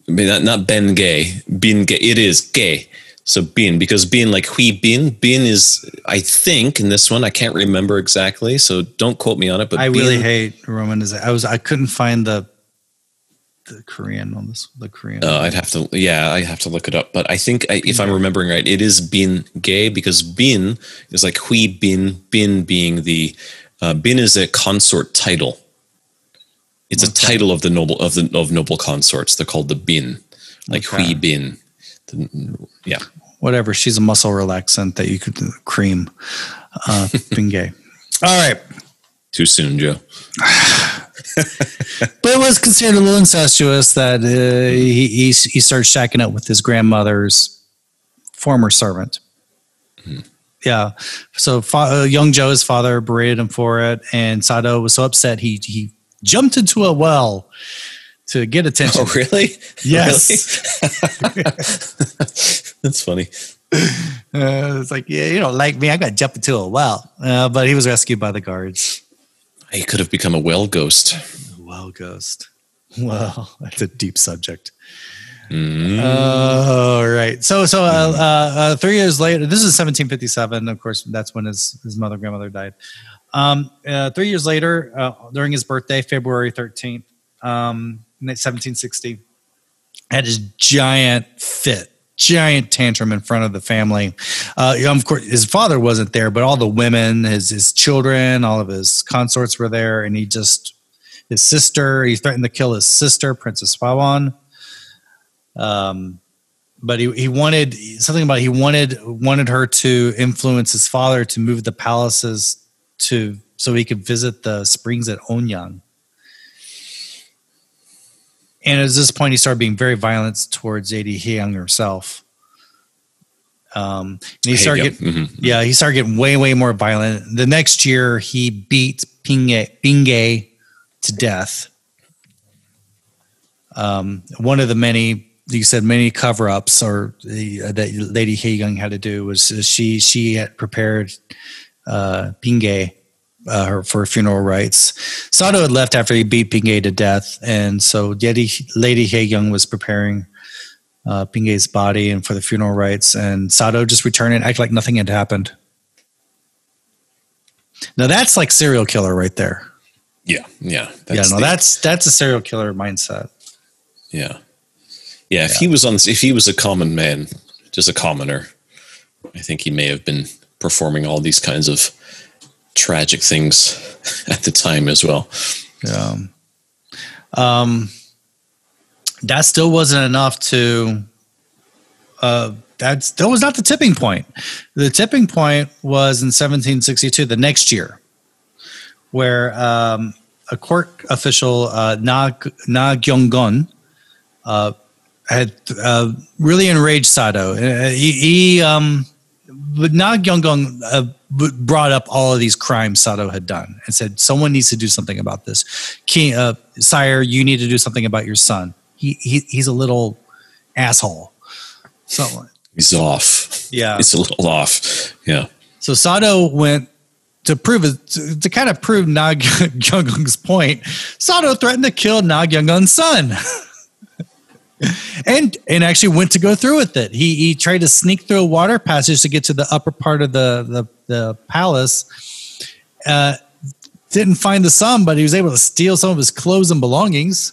[SPEAKER 2] Yeah. Not Ben Gay. Bin Gay. It is gay. So Bin, because Bin, like Hui Bin. Bin is, I think, in this one, I can't remember exactly, so don't quote me on it. But
[SPEAKER 1] I really hate romanization. I couldn't find the Korean on this. The Korean.
[SPEAKER 2] I have to look it up. But I think if I'm remembering right, it is Bin Gay because Bin is like Hui Bin. Bin being the Bin is a consort title. It's a title of the noble consorts. They're called the Bin, like Hui Bin. Yeah.
[SPEAKER 1] Whatever. She's a muscle relaxant that you could cream. Bin Gay. All right.
[SPEAKER 2] Too soon, Joe.
[SPEAKER 1] But it was considered a little incestuous that he started shacking up with his grandmother's former servant. Mm-hmm. Yeah. So young Joe, his father, berated him for it. And Sado was so upset, he jumped into a well to get attention.
[SPEAKER 2] Oh, really?
[SPEAKER 1] Yes.
[SPEAKER 2] Really? That's funny.
[SPEAKER 1] It's like, yeah, you don't like me. I got to jump into a well. But he was rescued by the guards.
[SPEAKER 2] He could have become a well ghost.
[SPEAKER 1] Well ghost. Well, that's a deep subject.
[SPEAKER 2] Mm.
[SPEAKER 1] All right. So 3 years later, this is 1757. Of course, that's when his grandmother died. 3 years later, during his birthday, February 13th, 1760, had his giant tantrum in front of the family. Of course, his father wasn't there, but all the women, his children, all of his consorts were there, and he threatened to kill his sister, Princess Wawan. But he wanted something about he wanted her to influence his father to move the palaces so he could visit the springs at Onyang. And at this point, he started being very violent towards Lady Hyung herself. And he started getting way, way more violent. The next year, he beat Bingay to death. One of the many cover-ups that Lady Hyung had to do was she had prepared Bingay for funeral rites. Sado had left after he beat Bingay to death, and so Lady Hyung was preparing Bingay's body and for the funeral rites, and Sado just returned and acted like nothing had happened. Now that's like serial killer right there.
[SPEAKER 2] Yeah.
[SPEAKER 1] That's a serial killer mindset.
[SPEAKER 2] Yeah. If he was a common man, just a commoner, I think he may have been performing all these kinds of tragic things at the time as well.
[SPEAKER 1] Yeah. That still wasn't enough to. That still was not the tipping point. The tipping point was in 1762, the next year, where a court official, Na Gyong-gun, had really enraged Sado. But Na Gyong-gun brought up all of these crimes Sado had done and said, someone needs to do something about this. Sire, you need to do something about your son. He's a little asshole. So
[SPEAKER 2] he's off.
[SPEAKER 1] Yeah.
[SPEAKER 2] It's a little off. Yeah. So
[SPEAKER 1] Sado went to prove it, to kind of prove Na Gyong-gun's point. Sado threatened to kill Na Gyong-gun's son. and actually went to go through with it. He tried to sneak through a water passage to get to the upper part of the palace. Didn't find the son, but he was able to steal some of his clothes and belongings.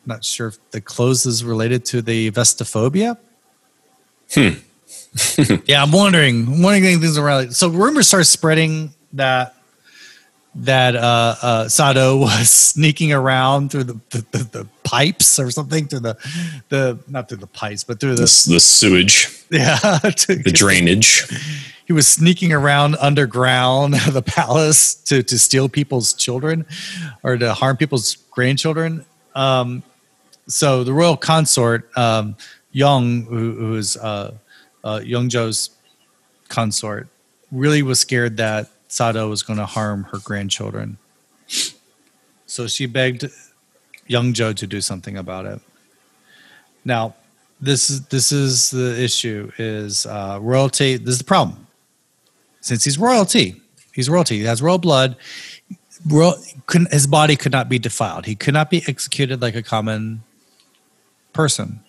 [SPEAKER 1] Not sure if the clothes is related to the vestophobia. Yeah, I'm wondering things around. So rumors start spreading that Sado was sneaking around through the pipes or something, through the not through the pipes, but through the
[SPEAKER 2] sewage.
[SPEAKER 1] Yeah,
[SPEAKER 2] the drainage.
[SPEAKER 1] He was sneaking around underground the palace to steal people's children or to harm people's grandchildren. So the royal consort, Young, who is Young Joe's consort, really was scared that Sado was going to harm her grandchildren. So she begged Young Joe to do something about it. Now, this is the issue, is royalty. This is the problem. Since he's royalty, he has royal blood. His body could not be defiled. He could not be executed like a common person.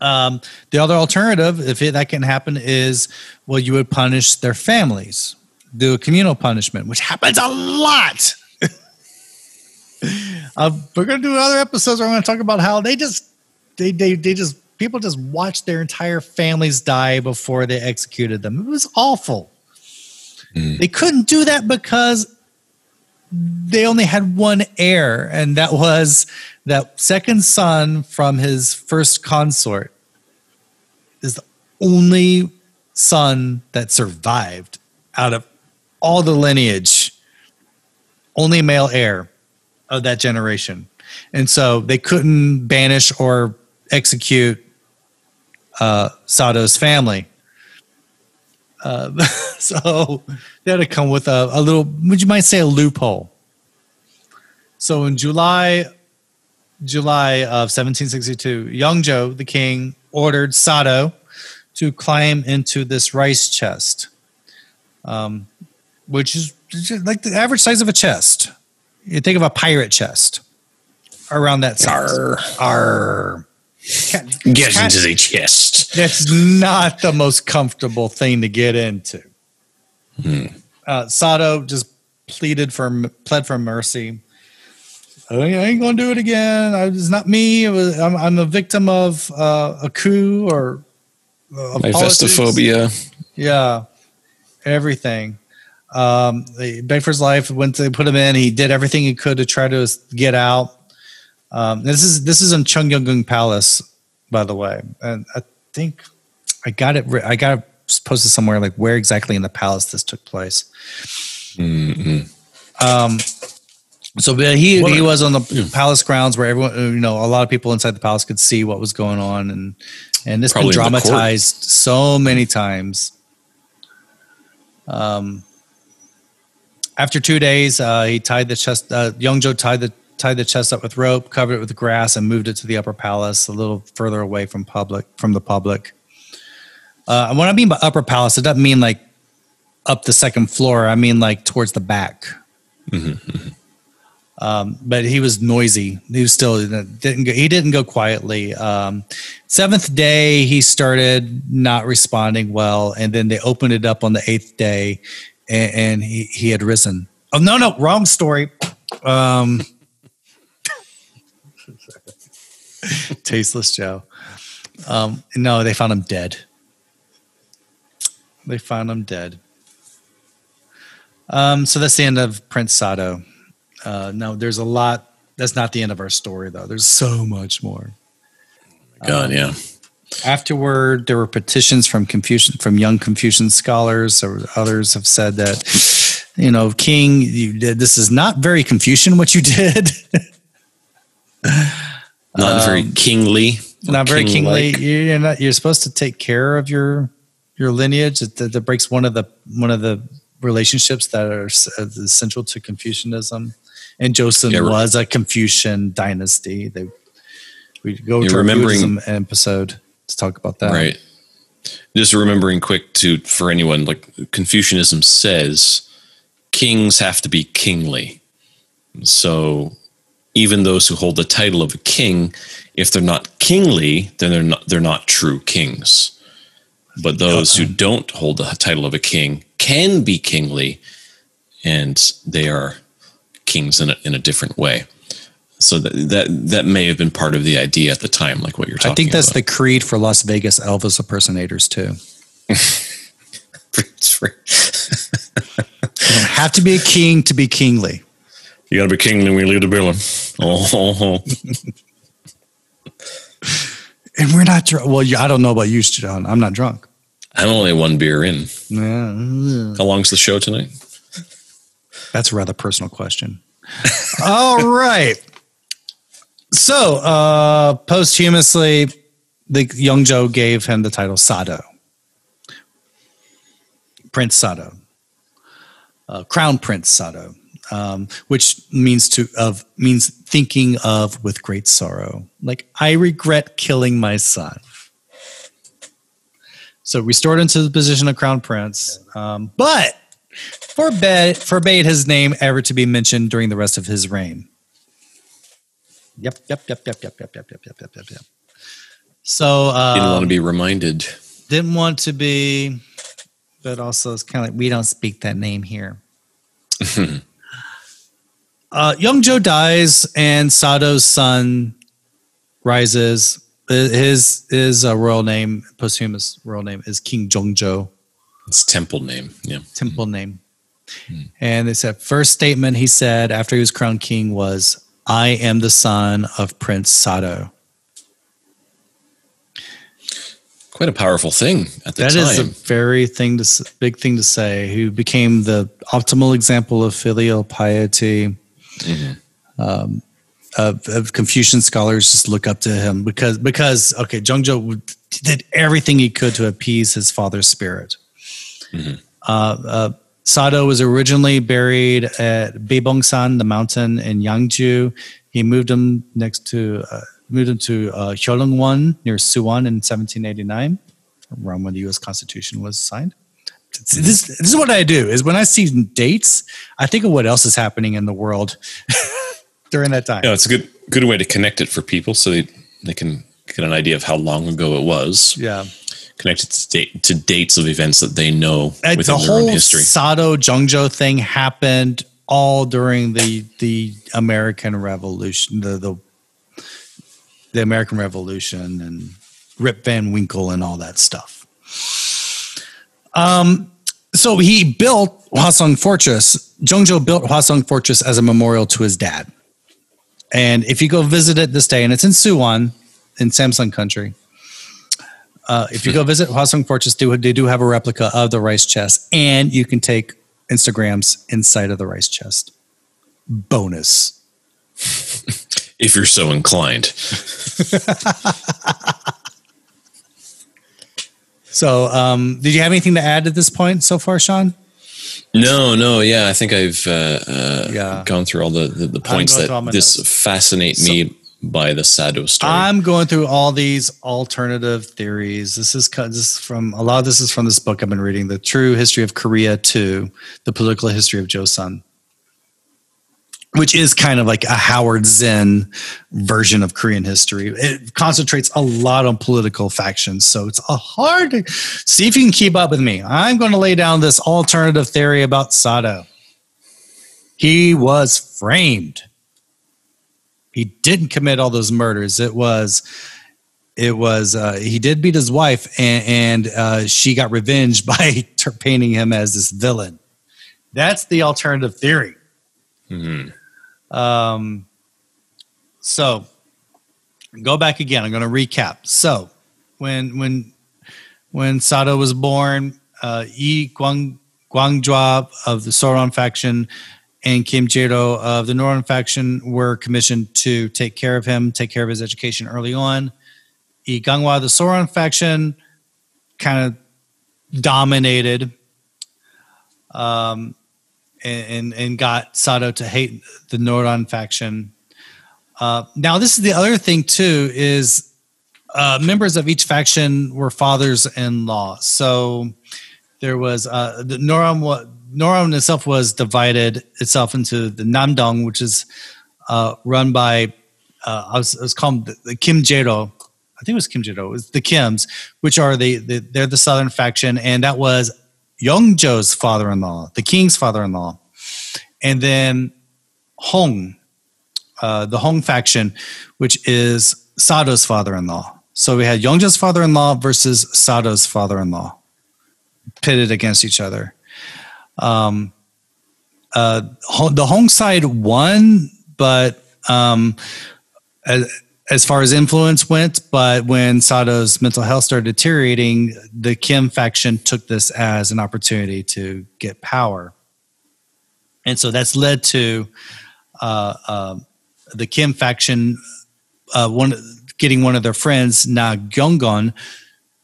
[SPEAKER 1] The other alternative, if that can happen, is, well, you would punish their families, do a communal punishment, which happens a lot. We're going to do other episodes where I'm going to talk about how people just watched their entire families die before they executed them. It was awful. They couldn't do that because they only had one heir, and that was that second son from his first consort is the only son that survived out of all the lineage, only male heir of that generation. And so they couldn't banish or execute Sado's family. So they had to come with a little, would you might say, a loophole. So in July of 1762, Yeongjo, the king, ordered Sado to climb into this rice chest, which is like the average size of a chest. You think of a pirate chest around that size. Arr.
[SPEAKER 2] Get into the chest.
[SPEAKER 1] That's not the most comfortable thing to get into. Sado just pled for mercy. I ain't gonna do it again. It's not me. I'm a victim of a coup or
[SPEAKER 2] my vestophobia.
[SPEAKER 1] Yeah, everything. They begged for his life. When they put him in, he did everything he could to try to get out. This is in Cheongyeong Palace, by the way, and I think I got it posted somewhere, like where exactly in the palace this took place.
[SPEAKER 2] Mm-hmm.
[SPEAKER 1] So he was on the palace grounds where everyone, a lot of people inside the palace could see what was going on, and this has been dramatized so many times. After 2 days, he tied the chest. Yeongjo tied the chest up with rope, covered it with grass, and moved it to the upper palace, a little further away from the public. And what I mean by upper palace, it doesn't mean like up the second floor. I mean like towards the back.
[SPEAKER 2] Mm-hmm.
[SPEAKER 1] But he was noisy. He was still didn't go quietly. Seventh day, he started not responding well, and then they opened it up on the 8th day, and he had risen. Oh no, wrong story. Tasteless Joe. No, they found him dead. So that's the end of Prince Sado. No, there's a lot. That's not the end of our story, though. There's so much more.
[SPEAKER 2] God, yeah.
[SPEAKER 1] Afterward, there were petitions from young Confucian scholars, or others have said that, King, this is not very Confucian what you did.
[SPEAKER 2] Not very kingly.
[SPEAKER 1] Not very kingly. You're supposed to take care of your lineage. That breaks one of the relationships that are essential to Confucianism. And Joseon was a Confucian dynasty. We go to a Buddhism episode to talk about that.
[SPEAKER 2] Right. Just remembering quick for anyone, like Confucianism says, kings have to be kingly. So even those who hold the title of a king, if they're not kingly, then they're not true kings. But those who don't hold the title of a king can be kingly, and they are kings in a different way. So that may have been part of the idea at the time, like what you're talking about.
[SPEAKER 1] I think that's the creed for Las Vegas Elvis impersonators too. You don't have to be a king to be kingly.
[SPEAKER 2] You got to be kingly when you leave the building. Oh.
[SPEAKER 1] And we're not drunk. Well, I don't know about you, John. I'm not drunk.
[SPEAKER 2] I'm only one beer in.
[SPEAKER 1] Yeah.
[SPEAKER 2] How long's the show tonight?
[SPEAKER 1] That's a rather personal question. All right. So, posthumously, the Yeongjo gave him the title Sado. Prince Sado. Crown Prince Sado. Which means thinking of with great sorrow. Like, I regret killing my son. So restored him to the position of crown prince, but forbade his name ever to be mentioned during the rest of his reign. Yep. So
[SPEAKER 2] didn't want to be reminded.
[SPEAKER 1] Didn't want to be, but also it's kind of like we don't speak that name here. Yeongjo dies, and Sado's son rises. His royal name, posthumous royal name, is King Jongjo.
[SPEAKER 2] It's temple name, yeah.
[SPEAKER 1] Temple name. And they said first statement he said after he was crowned king was, "I am the son of Prince Sado."
[SPEAKER 2] quite a powerful thing at the time.
[SPEAKER 1] That is a very big thing to say. Who became the optimal example of filial piety. Of Confucian scholars just look up to him because Jungjo did everything he could to appease his father's spirit. Sado was originally buried at Beibongsan, the mountain in Yangju. He moved him to Hyolungwon near Suwon in 1789, around when the U.S. Constitution was signed. This is what I do, is when I see dates, I think of what else is happening in the world during that time.
[SPEAKER 2] Yeah, it's a good way to connect it for people so they can get an idea of how long ago it was.
[SPEAKER 1] Yeah.
[SPEAKER 2] Connect it to dates of events that they know within their own history.
[SPEAKER 1] The whole Sado Jungjo thing happened all during the American Revolution, the American Revolution and Rip Van Winkle and all that stuff. So he built Hwasong Fortress. Jungjo built Hwasong Fortress as a memorial to his dad. And if you go visit it this day, and it's in Suwon, in Samsung country, if you go visit Hwasong Fortress, they do have a replica of the rice chest, and you can take Instagrams inside of the rice chest. Bonus.
[SPEAKER 2] If you're so inclined.
[SPEAKER 1] So, did you have anything to add at this point so far, Sean?
[SPEAKER 2] No. Yeah, I think I've gone through all the points that fascinate me by the Sado story.
[SPEAKER 1] I'm going through all these alternative theories. This is from this book I've been reading, The True History of Korea 2, The Political History of Joseon, which is kind of like a Howard Zinn version of Korean history. It concentrates a lot on political factions, so it's hard to see if you can keep up with me. I'm going to lay down this alternative theory about Sado. He was framed. He didn't commit all those murders. He did beat his wife, and she got revenge by painting him as this villain. That's the alternative theory. So go back again. I'm going to recap. So when Sado was born, Yi Guangjua of the Soron faction and Kim Jae-do of the Northern faction were commissioned to take care of him, take care of his education early on. Yi Gangwa, the Soron faction, kind of dominated and got Sado to hate the Northern faction. Now, this is the other thing, too, is members of each faction were fathers-in-law. So there was the Noron itself was divided itself into the Namdong, which is run by it was called the Kim Jae-do. I think it was Kim Jae-do. It was the Kims, which are they're the southern faction, and that was Yeongjo's father-in-law, the king's father-in-law, and then Hong, the Hong faction, which is Sado's father-in-law. So we had Yeongjo's father-in-law versus Sado's father-in-law, pitted against each other. The Hong side won, but as far as influence went, but when Sado's mental health started deteriorating, the Kim faction took this as an opportunity to get power. And so that's led to the Kim faction getting one of their friends, Na Gyeonggon,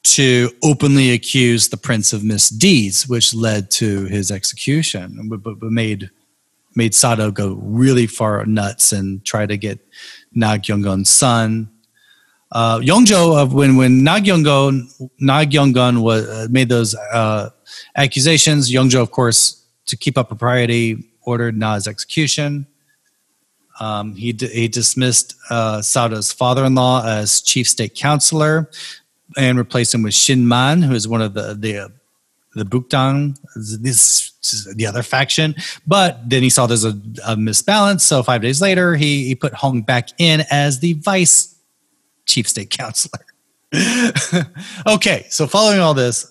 [SPEAKER 1] to openly accuse the prince of misdeeds, which led to his execution, but made Sado go really far nuts and try to get Na Gyeonggon's son. Yeongjo, when Na Gyeonggon made those accusations, Yeongjo, of course, to keep up propriety, ordered Na's execution. He dismissed Sado's father-in-law as chief state counselor and replaced him with Shin Man, who is one of the Bukdang, the other faction. But then he saw there's a misbalance, so 5 days later, he put Hong back in as the vice chief state counselor. Okay, so following all this,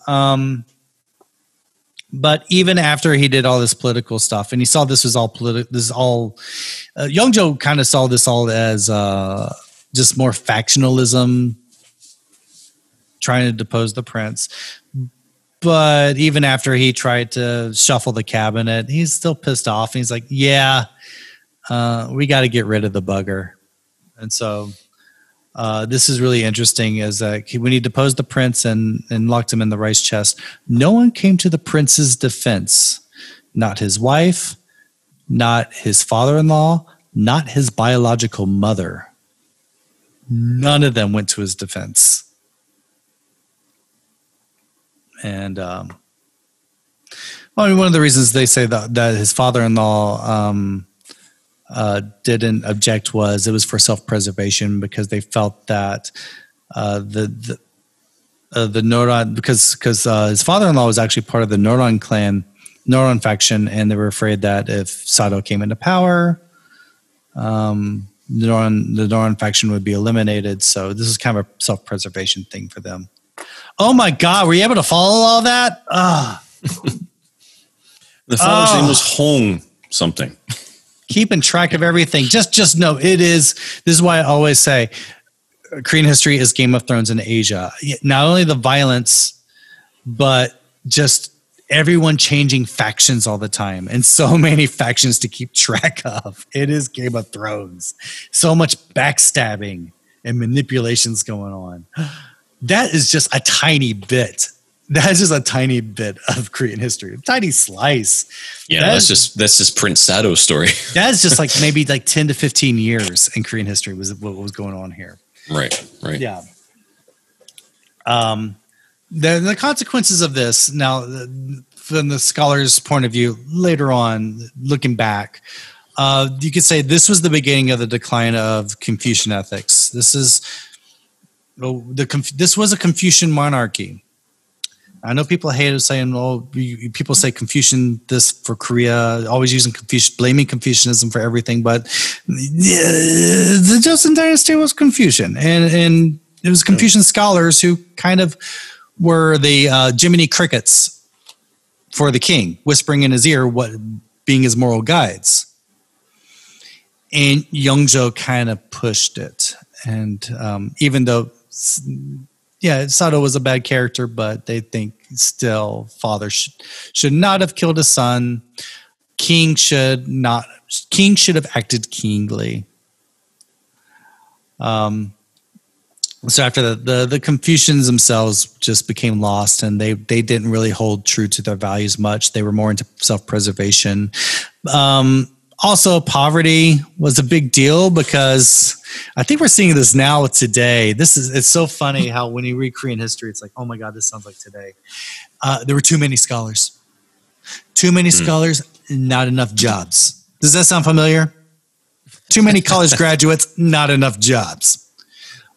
[SPEAKER 1] but even after he did all this political stuff, and he saw this was all political, this is all, Yeongjo kind of saw this all as just more factionalism. trying to depose the prince. But even after he tried to shuffle the cabinet, he's still pissed off. He's like, yeah, we got to get rid of the bugger. And so this is really interesting is that when he deposed the prince and locked him in the rice chest, no one came to the prince's defense. Not his wife, not his father-in-law, not his biological mother. None of them went to his defense. And one of the reasons they say that his father-in-law didn't object was it was for self-preservation, because they felt that the Noron, because his father-in-law was actually part of the Noron faction, and they were afraid that if Sado came into power, the Noron faction would be eliminated. So this is kind of a self-preservation thing for them. Oh my God, were you able to follow all that?
[SPEAKER 2] The father's name was Hong something.
[SPEAKER 1] Keeping track of everything. Just know this is why I always say Korean history is Game of Thrones in Asia. Not only the violence, but just everyone changing factions all the time, and so many factions to keep track of. It is Game of Thrones. So much backstabbing and manipulations going on. That is just a tiny bit. That's just a tiny bit of Korean history. A tiny slice.
[SPEAKER 2] Yeah, that's just Prince Sado's story.
[SPEAKER 1] That's just like maybe like 10 to 15 years in Korean history was what was going on here.
[SPEAKER 2] Right.
[SPEAKER 1] Yeah. The consequences of this now, from the scholar's point of view, later on, looking back, you could say this was the beginning of the decline of Confucian ethics. This was a Confucian monarchy. I know people hate saying, people say Confucian this for Korea, always using blaming Confucianism for everything. But the Joseon dynasty was Confucian, and it was Confucian scholars who kind of were the Jiminy Crickets for the king, whispering in his ear being his moral guides. And Yeongjo kind of pushed it. And even though, Sado was a bad character, but they think still father should not have killed his son. King should have acted kingly. So after the Confucians themselves just became lost, and they didn't really hold true to their values much. They were more into self-preservation. Also, poverty was a big deal, because I think we're seeing this now today. It's so funny how when you read Korean history, it's like, oh my God, this sounds like today. There were too many scholars. Too many scholars, not enough jobs. Does that sound familiar? Too many college graduates, not enough jobs.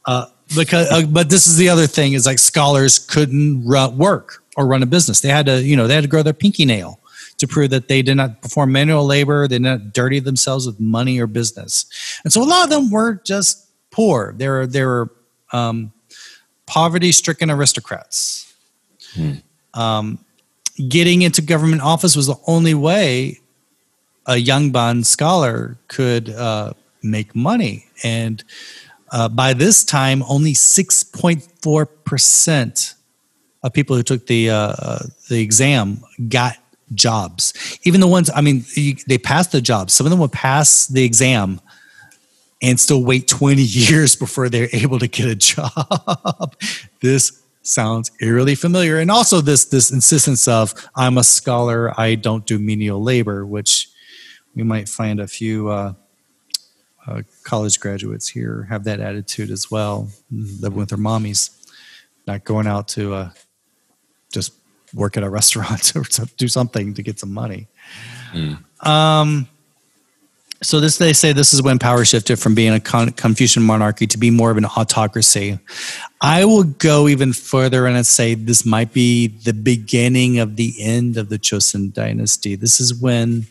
[SPEAKER 1] But this is the other thing, is like scholars couldn't work or run a business. They had to grow their pinky nail to prove that they did not perform manual labor. They did not dirty themselves with money or business. And so a lot of them were just poor. They were poverty-stricken aristocrats. Getting into government office was the only way a Yangban scholar could make money. And by this time, only 6.4% of people who took the exam got jobs. Even the ones, they passed the jobs. Some of them would pass the exam and still wait 20 years before they're able to get a job. This sounds eerily familiar. And also this insistence of, I'm a scholar, I don't do menial labor, which we might find a few college graduates here have that attitude as well, living with their mommies, not going out to just work at a restaurant or to do something to get some money. So they say this is when power shifted from being a Confucian monarchy to be more of an autocracy. I will go even further and say this might be the beginning of the end of the Joseon dynasty. This is when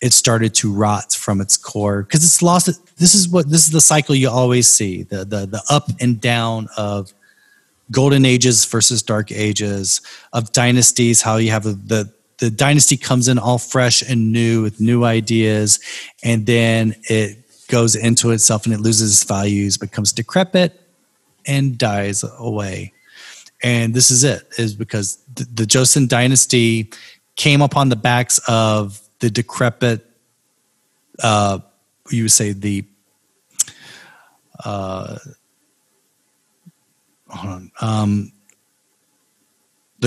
[SPEAKER 1] it started to rot from its core, because it's lost. This is the cycle you always see, the up and down of golden ages versus dark ages, of dynasties, how you have the dynasty comes in all fresh and new with new ideas, and then it goes into itself and it loses its values, becomes decrepit and dies away. And this is it, is because the Joseon dynasty came upon the backs of the decrepit, you would say the, the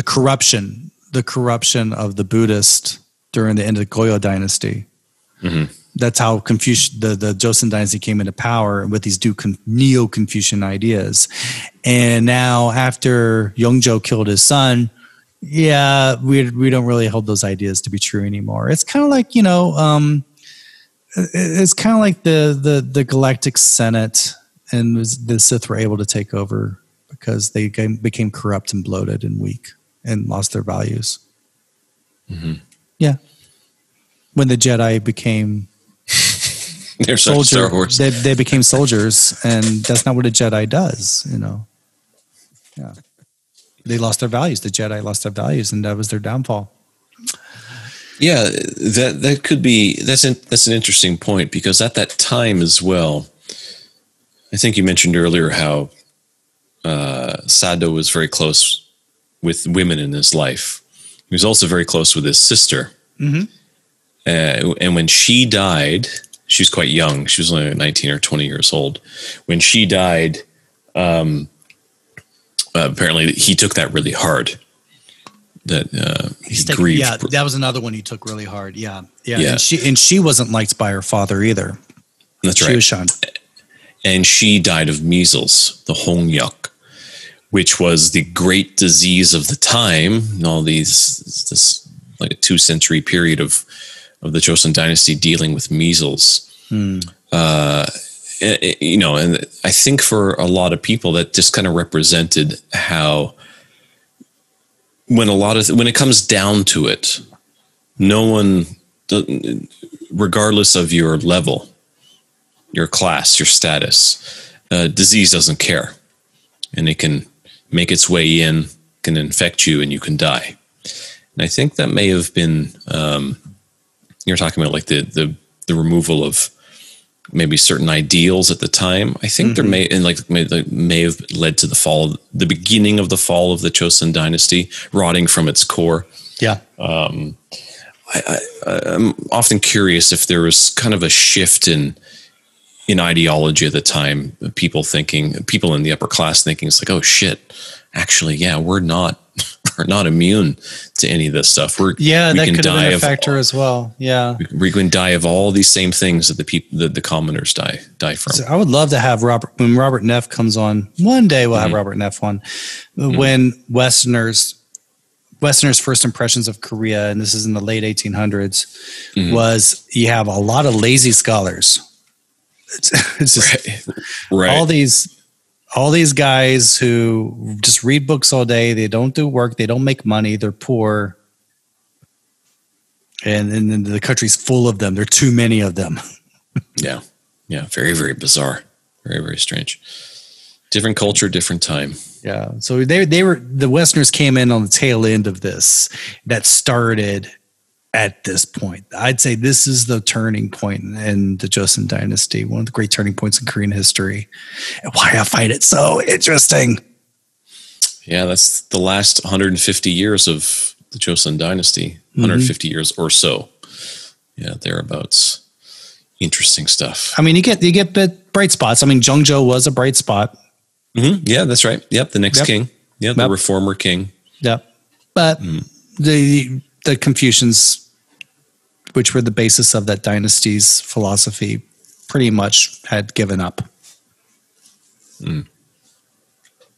[SPEAKER 1] corruption of the Buddhist during the end of the Goryeo dynasty. Mm-hmm. That's how the Joseon dynasty came into power with these neo-Confucian ideas. And now after Yongjo killed his son, we don't really hold those ideas to be true anymore. It's kind of like, it's kind of like the Galactic Senate and the Sith were able to take over because they became corrupt and bloated and weak and lost their values. Mm-hmm. Yeah. When the Jedi became soldiers, Star Wars. They became soldiers, and that's not what a Jedi does, Yeah. They lost their values. The Jedi lost their values, and that was their downfall.
[SPEAKER 2] Yeah, that could be, that's an interesting point, because at that time as well, I think you mentioned earlier how Sado was very close with women in his life. He was also very close with his sister. Mm-hmm. And when she died, she was quite young. She was only 19 or 20 years old. When she died, apparently he took that really hard. That he grieved.
[SPEAKER 1] Yeah, that was another one he took really hard. Yeah. And she wasn't liked by her father either.
[SPEAKER 2] That's right.
[SPEAKER 1] She was shunned.
[SPEAKER 2] And she died of measles, the Hongyuk, which was the great disease of the time. And all this like a 2-century period of the Joseon dynasty dealing with measles. And I think for a lot of people that just kind of represented how, when it comes down to it, no one, regardless of your level, your class, your status, disease doesn't care, and it can make its way in, can infect you, and you can die. And I think that may have been, you're talking about like the removal of maybe certain ideals at the time. I think there may have led to the beginning of the fall of the Joseon dynasty, rotting from its core.
[SPEAKER 1] Yeah.
[SPEAKER 2] I'm often curious if there was kind of a shift in ideology at the time. People in the upper class thinking it's like, oh shit, actually, yeah, we're not immune to any of this stuff. That could have been a
[SPEAKER 1] factor as well. Yeah,
[SPEAKER 2] we can die of all these same things that the commoners die from.
[SPEAKER 1] So I would love to have when Robert Neff comes on. One day we'll have Robert Neff on. When Westerners' first impressions of Korea, and this is in the late 1800s, was you have a lot of lazy scholars. It's just
[SPEAKER 2] right.
[SPEAKER 1] all these guys who just read books all day. They don't do work. They don't make money. They're poor. And then the country's full of them. There are too many of them.
[SPEAKER 2] Yeah. Yeah. Very, very bizarre. Very, very strange. Different culture, different time.
[SPEAKER 1] Yeah. So the Westerners came in on the tail end of this that started at this point. I'd say this is the turning point in the Joseon dynasty, one of the great turning points in Korean history, and why I find it so interesting.
[SPEAKER 2] Yeah, that's the last 150 years of the Joseon dynasty, 150 years or so. Yeah, thereabouts. Interesting stuff.
[SPEAKER 1] I mean, you get bright spots. I mean, Jongjo was a bright spot.
[SPEAKER 2] Mm-hmm. Yeah, that's right. Yep, the next king. Yeah, the reformer king.
[SPEAKER 1] Yep. But the Confucians, which were the basis of that dynasty's philosophy, pretty much had given up.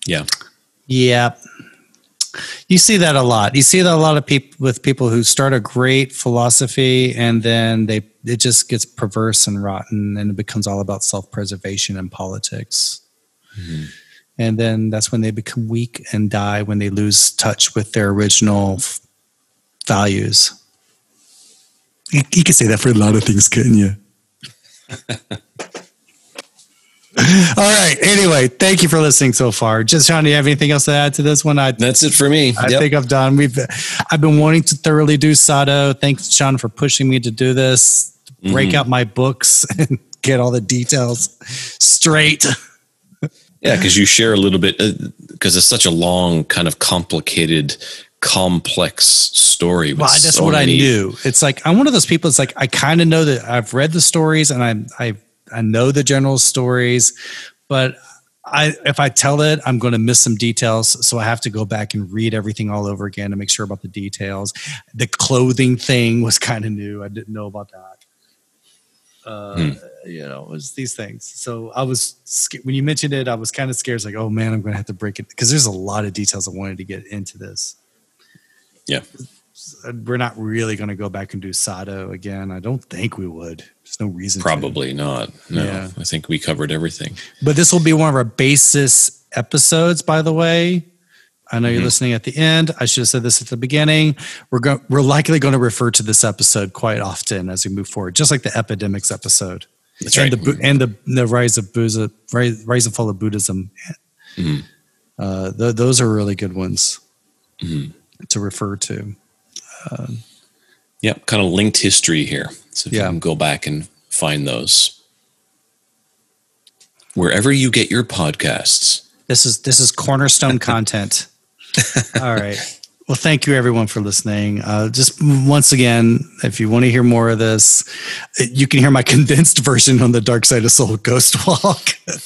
[SPEAKER 2] Yeah.
[SPEAKER 1] Yeah. You see that a lot. You see that a lot of people who start a great philosophy and then it just gets perverse and rotten, and it becomes all about self-preservation and politics. Mm-hmm. And then that's when they become weak and die, when they lose touch with their original values. You can say that for a lot of things, couldn't you? All right. Anyway, thank you for listening so far. Joseon, do you have anything else to add to this one?
[SPEAKER 2] That's it for me.
[SPEAKER 1] I think I'm done. I've been wanting to thoroughly do Sado. Thanks, Sean, for pushing me to do this. Break out my books and get all the details straight.
[SPEAKER 2] Yeah, because you share a little bit. because it's such a long, kind of complicated, complex story.
[SPEAKER 1] Well, that's what I knew. It's like, I'm one of those people. It's like, I kind of know that I've read the stories and I know the general stories, but if I tell it, I'm going to miss some details. So I have to go back and read everything all over again to make sure about the details. The clothing thing was kind of new. I didn't know about that. You know, it was these things. So I was, when you mentioned it, I was kind of scared. It's like, oh man, I'm going to have to break it, because there's a lot of details I wanted to get into this.
[SPEAKER 2] Yeah.
[SPEAKER 1] We're not really going to go back and do Sado again. I don't think we would. There's no reason
[SPEAKER 2] Probably not. No, yeah. I think we covered everything. But
[SPEAKER 1] this will be one of our basis episodes, by the way. I know you're listening at the end. I should have said this at the beginning. We're likely going to refer to this episode quite often as we move forward, just like the epidemics episode.
[SPEAKER 2] That's right.
[SPEAKER 1] And the rise and fall of Buddhism. Those are really good ones to refer to.
[SPEAKER 2] Yep, kind of linked history here. So if you can go back and find those. Wherever you get your podcasts.
[SPEAKER 1] This is cornerstone content. All right. Well, thank you everyone for listening. Just once again, if you want to hear more of this, you can hear my condensed version on the Dark Side of Soul Ghost Walk. You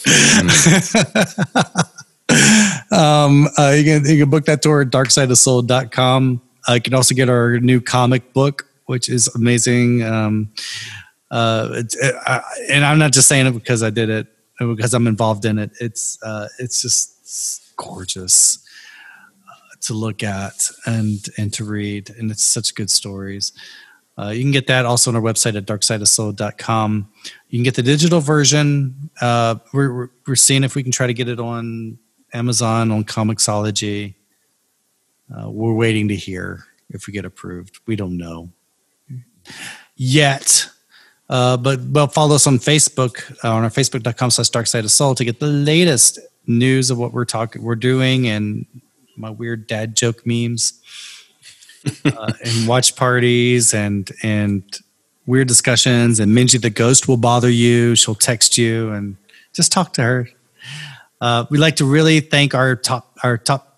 [SPEAKER 1] can book that tour at darksideofsoul.com. You can also get our new comic book, which is amazing. And I'm not just saying it because I did it, because I'm involved in it. It's just gorgeous to look at and to read, and it's such good stories. You can get that also on our website at darksideofsoul.com. You can get the digital version. We're seeing if we can try to get it on Amazon, on Comixology. We're waiting to hear if we get approved. We don't know yet. But follow us on Facebook, on our facebook.com/darksideofsoul to get the latest news of what we're doing, and my weird dad joke memes, and watch parties and weird discussions. And Minji the ghost will bother you. She'll text you and just talk to her. We'd like to really thank our top.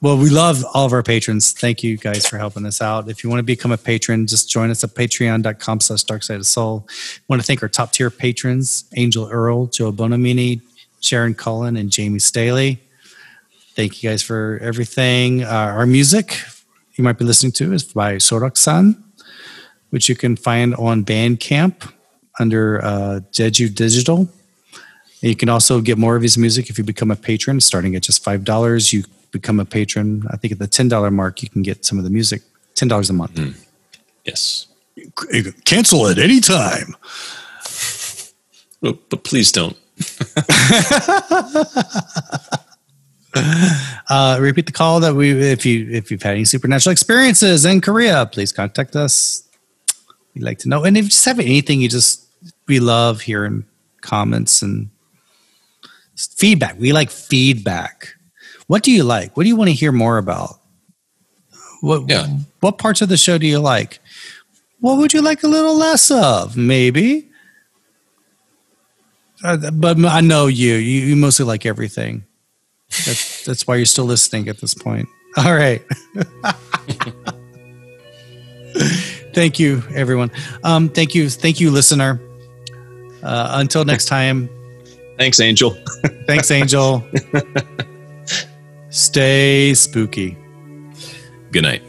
[SPEAKER 1] Well, we love all of our patrons. Thank you guys for helping us out. If you want to become a patron, just join us at patreon.com/darksideofsoul. I want to thank our top tier patrons: Angel Earl, Joe Bonamini, Sharon Cullen, and Jamie Staley. Thank you guys for everything. Our music you might be listening to is by Sorok-san, which you can find on Bandcamp under Jeju Digital. And you can also get more of his music if you become a patron, starting at just $5. You become a patron. I think at the $10 mark, you can get some of the music. $10 a month.
[SPEAKER 2] Yes.
[SPEAKER 1] Cancel at any time.
[SPEAKER 2] But please don't.
[SPEAKER 1] Repeat the call that if you've had any supernatural experiences in Korea, please contact us. We'd like to know. And if you just have anything we love hearing comments and feedback. We like feedback. What do you like? What do you want to hear more about? What parts of the show do you like? What would you like a little less of? Maybe. But I know you mostly like everything. That's why you're still listening at this point. All right. Thank you, everyone. Thank you, listener. Until next time.
[SPEAKER 2] Thanks, Angel.
[SPEAKER 1] Thanks, Angel. Stay spooky.
[SPEAKER 2] Good night.